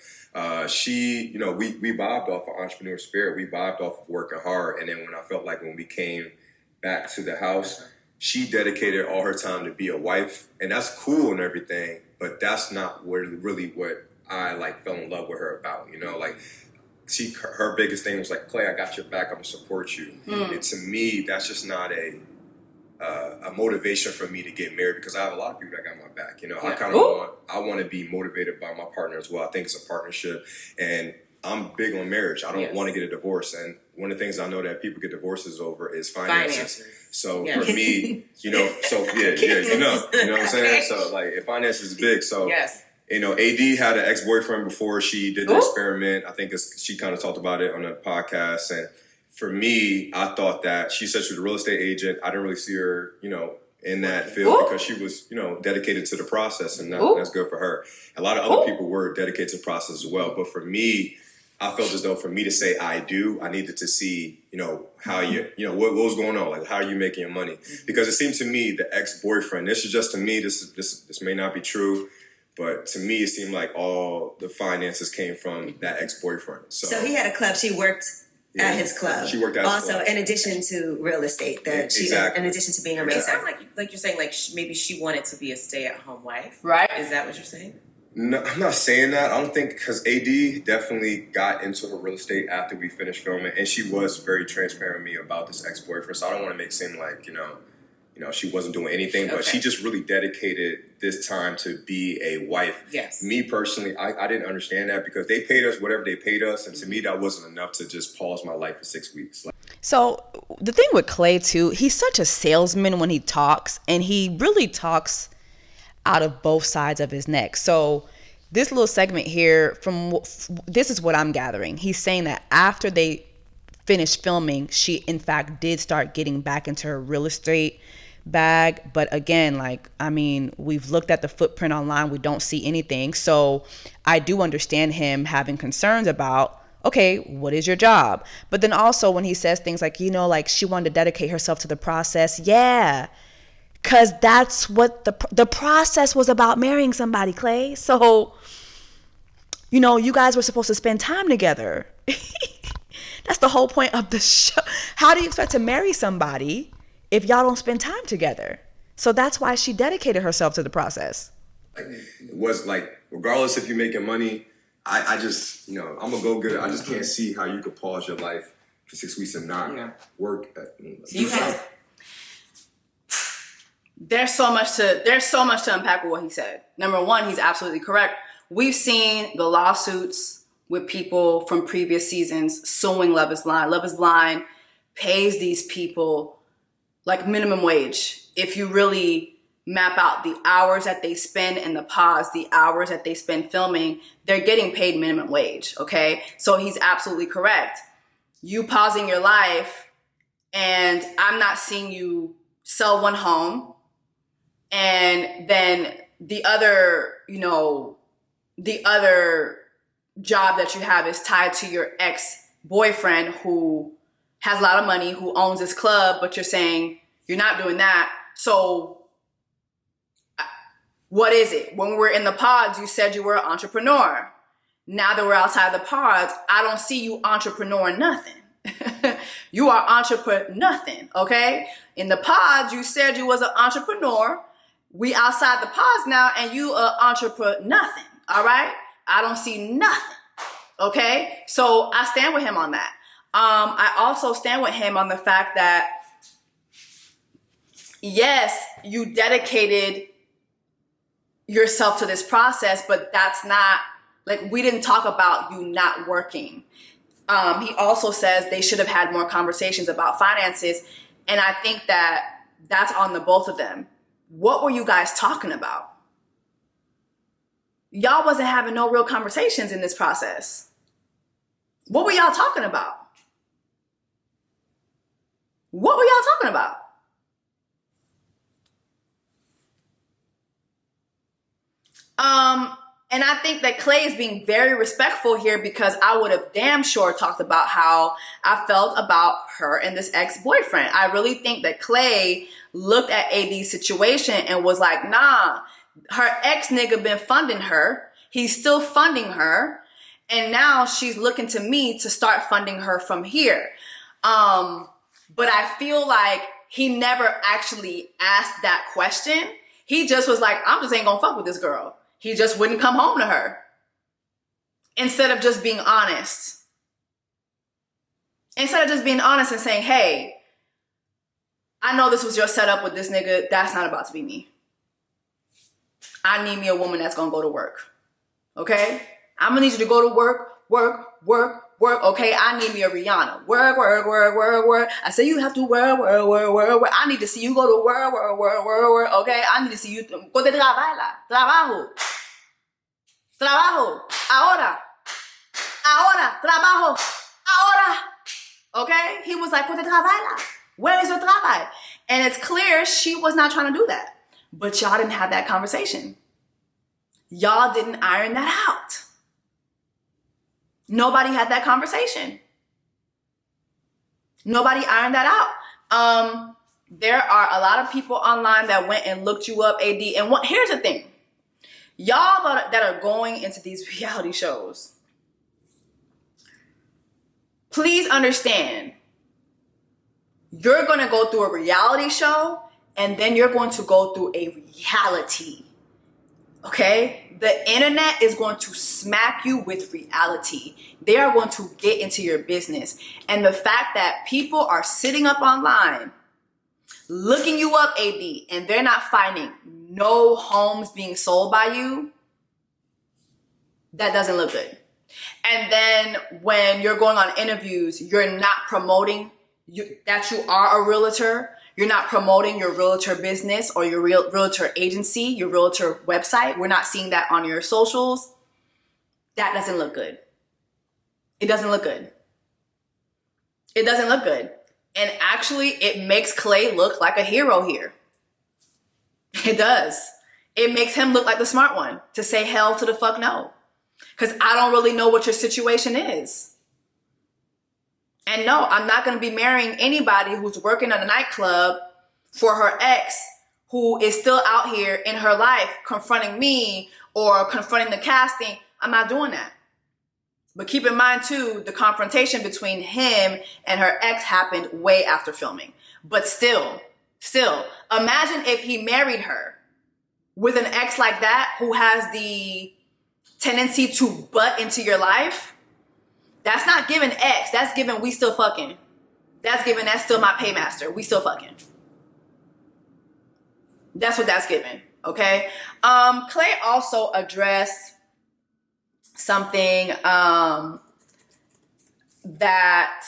Speaker 22: She, we vibed off of entrepreneur spirit. We vibed off of working hard. And then when we came back to the house, she dedicated all her time to be a wife. And that's cool and everything, but that's not really what I fell in love with her about, her biggest thing was like, Clay, I got your back. I'm gonna support you. And to me, that's just not a motivation for me to get married, because I have a lot of people that got my back. I want to be motivated by my partner as well. I think it's a partnership, and I'm big on marriage. I don't want to get a divorce, and one of the things I know that people get divorces over is finances. So for me, you know what I'm saying? So if finances is big, so AD had an ex-boyfriend before she did the experiment. I think she kind of talked about it on the podcast, and for me, I thought that she said she was a real estate agent. I didn't really see her, in that field because she was, dedicated to the process, and that's good for her. A lot of other people were dedicated to the process as well. But for me, I felt as though for me to say I do, I needed to see, how what was going on, how are you making your money? Because it seemed to me the ex-boyfriend, this is just to me, this may not be true, but to me it seemed like all the finances came from that ex-boyfriend. So
Speaker 2: he had a club. She worked at his club.
Speaker 22: She worked at his club.
Speaker 2: In addition to real estate, in addition to being a mason.
Speaker 21: It sounds like you're saying maybe she wanted to be a stay-at-home wife.
Speaker 1: Right.
Speaker 21: Is that what you're saying?
Speaker 22: No, I'm not saying that. I don't think, because AD definitely got into her real estate after we finished filming, and she was very transparent with me about this ex-boyfriend. So I don't want to make it seem like she wasn't doing anything, but she just really dedicated this time to be a wife.
Speaker 21: Yes.
Speaker 22: Me personally, I didn't understand that, because they paid us whatever they paid us, and to me that wasn't enough to just pause my life for 6 weeks.
Speaker 14: So the thing with Clay too, he's such a salesman when he talks, and he really talks out of both sides of his neck. So this little segment here, this is what I'm gathering. He's saying that after they finished filming, she in fact did start getting back into her real estate bag. But again, we've looked at the footprint online. We don't see anything. So I do understand him having concerns about, okay, what is your job? But then also when he says things like, she wanted to dedicate herself to the process. Yeah. Because that's what the process was about, marrying somebody, Clay. So, you guys were supposed to spend time together. That's the whole point of the show. How do you expect to marry somebody if y'all don't spend time together? So that's why she dedicated herself to the process.
Speaker 22: It was regardless if you're making money, I just, I'm a go-getter. I just can't see how you could pause your life for 6 weeks and not work.
Speaker 1: There's so much to unpack with what he said. Number one, he's absolutely correct. We've seen the lawsuits with people from previous seasons suing Love is Blind. Love is Blind pays these people minimum wage. If you really map out the hours that they spend in the pods, the hours that they spend filming, they're getting paid minimum wage, okay? So he's absolutely correct. You pausing your life, and I'm not seeing you sell one home, and then the other job that you have is tied to your ex-boyfriend who has a lot of money, who owns this club, but you're saying you're not doing that. So what is it? When we were in the pods, you said you were an entrepreneur. Now that we're outside the pods, I don't see you entrepreneur nothing. You are entrepreneur nothing, okay? In the pods, you said you was an entrepreneur. We outside the pods now, and you entrepreneur nothing, all right? I don't see nothing, okay? So I stand with him on that. I also stand with him on the fact that, yes, you dedicated yourself to this process, but that's not, like, we didn't talk about you not working. He also says they should have had more conversations about finances. And I think that that's on the both of them. What were you guys talking about? Y'all wasn't having no real conversations in this process. What were y'all talking about? What were y'all talking about? And I think that Clay is being very respectful here, because I would have damn sure talked about how I felt about her and this ex-boyfriend. I really think that Clay looked at AD's situation and was like, nah, her ex nigga been funding her. He's still funding her. And now she's looking to me to start funding her from here. But I feel like he never actually asked that question. He just was like, I'm just ain't gonna fuck with this girl. He just wouldn't come home to her. Instead of just being honest. Instead of just being honest and saying, hey, I know this was your setup with this nigga. That's not about to be me. I need me a woman that's gonna go to work. Okay? I'm gonna need you to go to work. Okay? I need me a Rihanna. Work. I say you have to work. I need to see you go to work. Okay? I need to see you. Ponte trabajo. Ahora. Trabajo. Ahora. Okay? He was like, ponte trabajo. Where is your trabajo? And it's clear she was not trying to do that. But y'all didn't have that conversation. Y'all didn't iron that out. Nobody had that conversation. Nobody ironed that out. There are a lot of people online that went and looked you up, AD. And here's the thing. Y'all that are going into these reality shows, please understand, you're going to go through a reality show and then you're going to go through a reality. Okay? The internet is going to smack you with reality. They are going to get into your business. And the fact that people are sitting up online, looking you up, AD, and they're not finding no homes being sold by you, that doesn't look good. And then when you're going on interviews, you're not promoting that you are a realtor. You're not promoting your realtor business or your realtor agency, your realtor website. We're not seeing that on your socials. That doesn't look good. It doesn't look good. It doesn't look good. And actually, it makes Clay look like a hero here. It does. It makes him look like the smart one to say hell to the fuck no. Because I don't really know what your situation is. And no, I'm not going to be marrying anybody who's working at a nightclub for her ex, who is still out here in her life confronting me or confronting the casting. I'm not doing that. But keep in mind, too, the confrontation between him and her ex happened way after filming. But still, imagine if he married her with an ex like that who has the tendency to butt into your life. That's not giving X. That's giving we still fucking. That's giving that's still my paymaster. We still fucking. That's what that's giving. Okay. Clay also addressed something that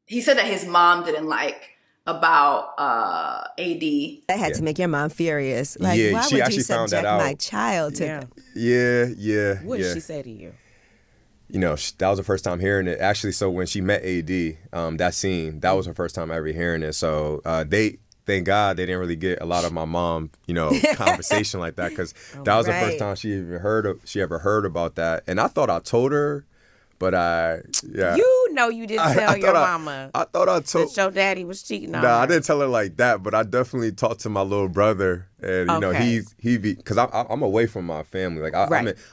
Speaker 1: he said that his mom didn't like about AD.
Speaker 2: That had to make your mom furious. Like,
Speaker 4: yeah,
Speaker 2: why
Speaker 4: she
Speaker 2: would
Speaker 4: actually
Speaker 2: you
Speaker 4: found that
Speaker 2: subject
Speaker 4: out.
Speaker 2: my child to?
Speaker 4: Yeah.
Speaker 5: What did she say to you?
Speaker 4: You know, that was the first time hearing it. Actually, so when she met AD, that scene, that was her first time ever hearing it. So thank God they didn't really get a lot of my mom, conversation like that, because that was the first time she ever heard about that. And I thought I told her, but
Speaker 5: you didn't tell your mama.
Speaker 4: I thought I told
Speaker 5: that your daddy was cheating on her.
Speaker 4: I didn't tell her like that, but I definitely talked to my little brother, and he because I'm away from my family. Like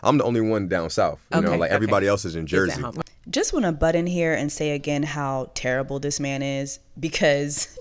Speaker 4: I'm the only one down south. Everybody else is in Jersey.
Speaker 14: Just want to butt in here and say again how terrible this man is, because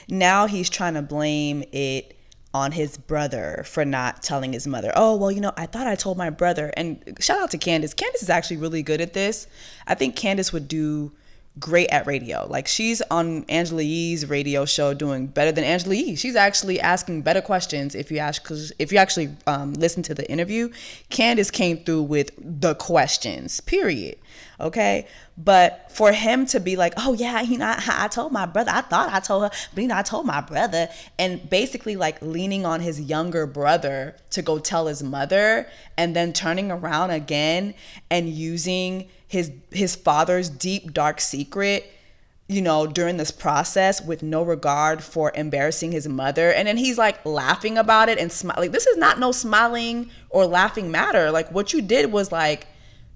Speaker 14: now he's trying to blame it on his brother for not telling his mother. Oh, well, I thought I told my brother. And shout out to Candace. Candace is actually really good at this. I think Candace would do great at radio. Like, she's on Angela Yee's radio show doing better than Angela Yee. She's actually asking better questions. If you actually listen to the interview, Candace came through with the questions, period. Okay. But for him to be like, oh yeah, I told my brother, I thought I told her, but I told my brother, and basically like leaning on his younger brother to go tell his mother, and then turning around again and using his father's deep dark secret, during this process with no regard for embarrassing his mother. And then he's like laughing about it and like, this is not no smiling or laughing matter. Like, what you did was like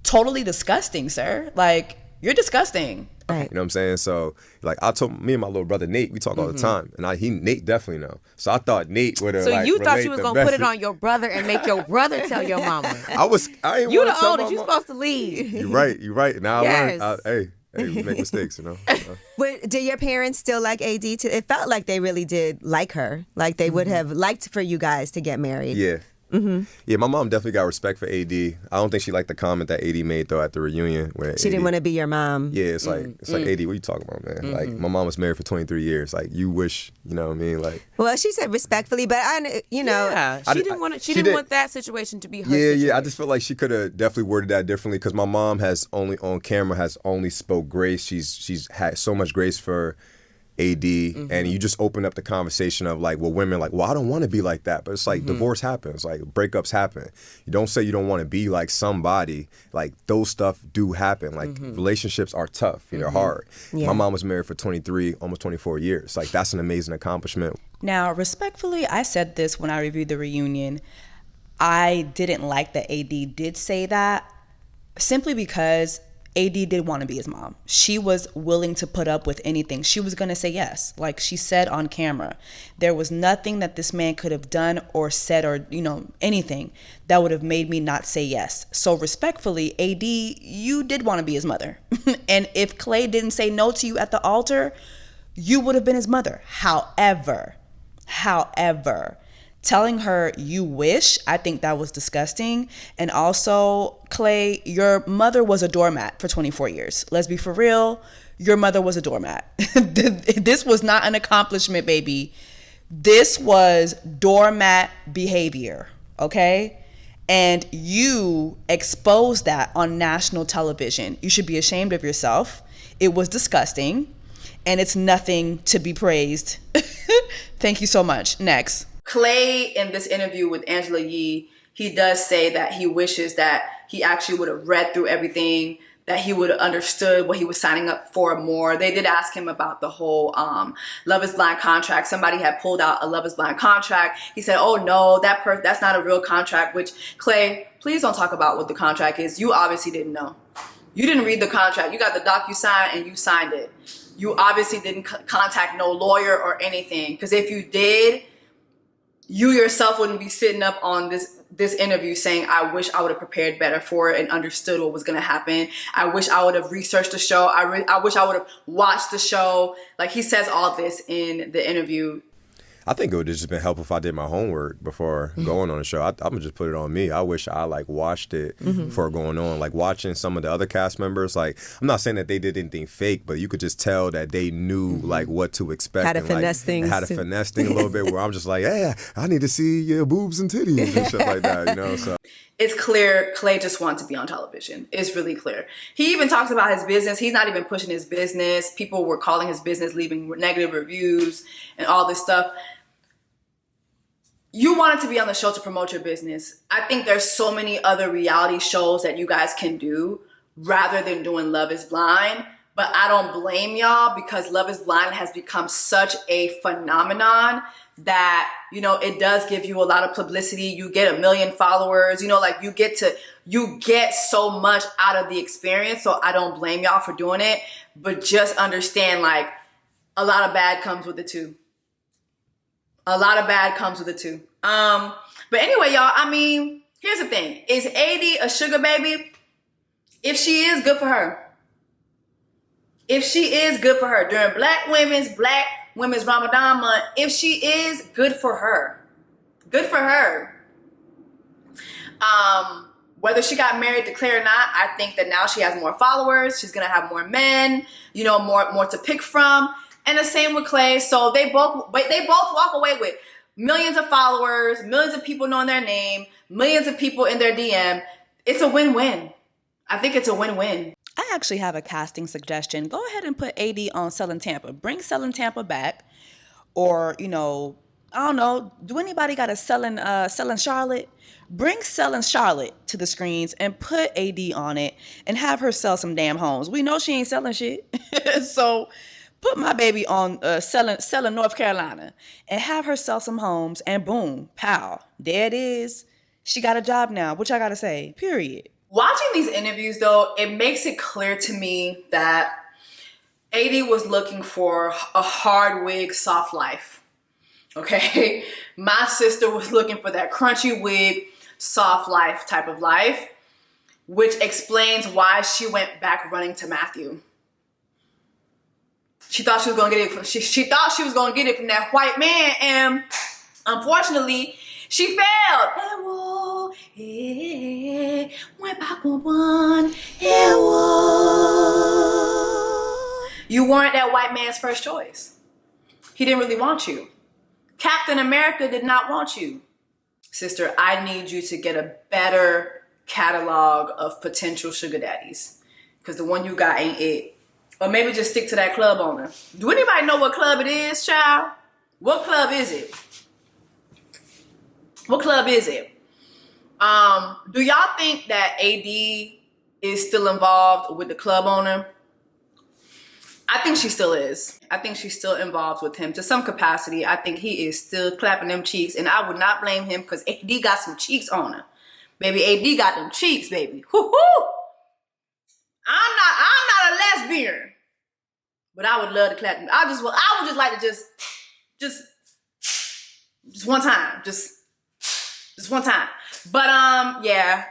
Speaker 14: totally disgusting, sir. Like, you're disgusting.
Speaker 4: Right. You know what I'm saying? So, like, I told me and my little brother Nate, we talk all the time, and Nate definitely know. So I thought Nate would have.
Speaker 5: So you thought you was gonna put it on your brother and make your brother tell your mama?
Speaker 4: I ain't
Speaker 5: you
Speaker 4: want to
Speaker 5: the
Speaker 4: tell
Speaker 5: oldest.
Speaker 4: my
Speaker 5: You supposed to lead.
Speaker 4: You're right. Now
Speaker 5: yes.
Speaker 4: I learned. Hey, we make mistakes,
Speaker 2: But did your parents still like AD? It felt like they really did like her. Like they would have liked for you guys to get married.
Speaker 4: Yeah. Mm-hmm. Yeah, my mom definitely got respect for AD. I don't think she liked the comment that AD made though at the reunion. Where
Speaker 2: she didn't want to be your mom.
Speaker 4: Yeah, it's like AD, what are you talking about, man? Mm-hmm. Like, my mom was married for 23 years. Like, you wish, you know what I mean? Like,
Speaker 2: well, she said respectfully, but
Speaker 5: yeah, she didn't want that situation to be her. Situation.
Speaker 4: Yeah. I just feel like she could have definitely worded that differently, because my mom has only on camera has only spoke grace. She's had so much grace for AD, and you just open up the conversation of like, well, women like, well, I don't want to be like that, but it's like divorce happens, like breakups happen. You don't say you don't want to be like somebody. Like, those stuff do happen. Like, relationships are tough, they're hard. Yeah. My mom was married for 23, almost 24 years. Like, that's an amazing accomplishment.
Speaker 14: Now, respectfully, I said this when I reviewed the reunion. I didn't like that AD did say that, simply because AD did want to be his mom. She was willing to put up with anything. She was going to say yes. Like she said on camera, there was nothing that this man could have done or said or, anything that would have made me not say yes. So respectfully, AD, you did want to be his mother. And if Clay didn't say no to you at the altar, you would have been his mother. However, telling her you wish, I think that was disgusting. And also, Clay, your mother was a doormat for 24 years. Let's be for real. Your mother was a doormat. This was not an accomplishment, baby. This was doormat behavior, okay? And you exposed that on national television. You should be ashamed of yourself. It was disgusting, and it's nothing to be praised. Thank you so much. Next.
Speaker 1: Clay, in this interview with Angela Yee, he does say that he wishes that he actually would have read through everything, that he would have understood what he was signing up for more. They did ask him about the whole Love is Blind contract. Somebody had pulled out a Love is Blind contract. He said, oh no, that's not a real contract, which, Clay, please don't talk about what the contract is. You obviously didn't know. You didn't read the contract. You got the DocuSign and you signed it. You obviously didn't contact no lawyer or anything, because if you did, you yourself wouldn't be sitting up on this interview saying, I wish I would have prepared better for it and understood what was going to happen. I wish I would have researched the show. I wish I would have watched the show. Like, he says all this in the interview.
Speaker 4: I think it would have just been helpful if I did my homework before going on the show. I'm going to just put it on me. I wish I watched it before going on. Like, watching some of the other cast members, like, I'm not saying that they did anything fake, but you could just tell that they knew like what to expect.
Speaker 2: How to finesse things.
Speaker 4: How to finesse things a little bit, where I'm just like, yeah, I need to see your boobs and titties and shit like that, so.
Speaker 1: It's clear Clay just wants to be on television. It's really clear. He even talks about his business. He's not even pushing his business. People were calling his business, leaving negative reviews and all this stuff. You wanted to be on the show to promote your business. I think there's so many other reality shows that you guys can do rather than doing Love is Blind. But I don't blame y'all, because Love is Blind has become such a phenomenon that, it does give you a lot of publicity. You get 1 million followers, like you get so much out of the experience. So I don't blame y'all for doing it, but just understand, like, a lot of bad comes with it too. A lot of bad comes with it too. But anyway, y'all, I mean, here's the thing. Is AD a sugar baby? If she is, good for her. If she is, good for her. During Black Women's Ramadan month, if she is, good for her. Good for her. whether she got married to Clay or not, I think that now she has more followers. She's gonna have more men, you know, more to pick from. And the same with Clay. So they both walk away with millions of followers, millions of people knowing their name, millions of people in their DM. It's a win-win. I think it's a win-win.
Speaker 14: I actually have a casting suggestion. Go ahead and put AD on Selling Tampa. Bring Selling Tampa back. Or, you know, I don't know. Do anybody got a Selling Charlotte? Bring Selling Charlotte to the screens and put AD on it and have her sell some damn homes. We know she ain't selling shit. So put my baby on selling North Carolina and have her sell some homes and boom, pow, there it is. She got a job now, which I gotta say, period.
Speaker 1: Watching these interviews though, it makes it clear to me that AD was looking for a hard wig, soft life. Okay? My sister was looking for that crunchy wig, soft life type of life, which explains why she went back running to Matthew. She thought she was gonna get it. She thought she was gonna get it from that white man, and unfortunately, she failed. Went back on one. You weren't that white man's first choice. He didn't really want you. Captain America did not want you. Sister, I need you to get a better catalog of potential sugar daddies, because the one you got ain't it. Or maybe just stick to that club owner. Do anybody know what club it is, child? What club is it? What club is it? Do y'all think that AD is still involved with the club owner? I think she still is. I think she's still involved with him to some capacity. I think he is still clapping them cheeks, and I would not blame him because AD got some cheeks on her. Baby, AD got them cheeks, baby. Woo-hoo! I'm not a lesbian, but I would love to clap them. I would just like to just one time, just one time. But yeah,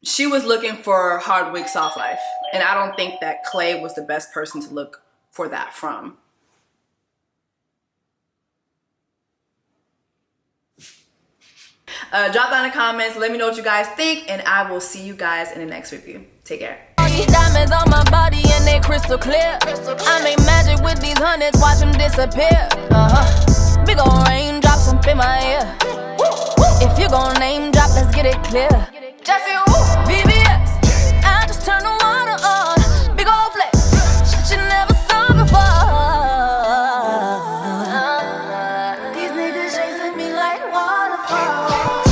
Speaker 1: she was looking for hard wig, soft life, and I don't think that Clay was the best person to look for that from. Drop down in the comments, let me know what you guys think, and I will see you guys in the next review. Take care.
Speaker 3: These diamonds on my body and they crystal clear. I make magic with these hundreds, watch them disappear. Big ol' raindrops up in my ear. If you gon' name drop, let's get it clear. Jessie,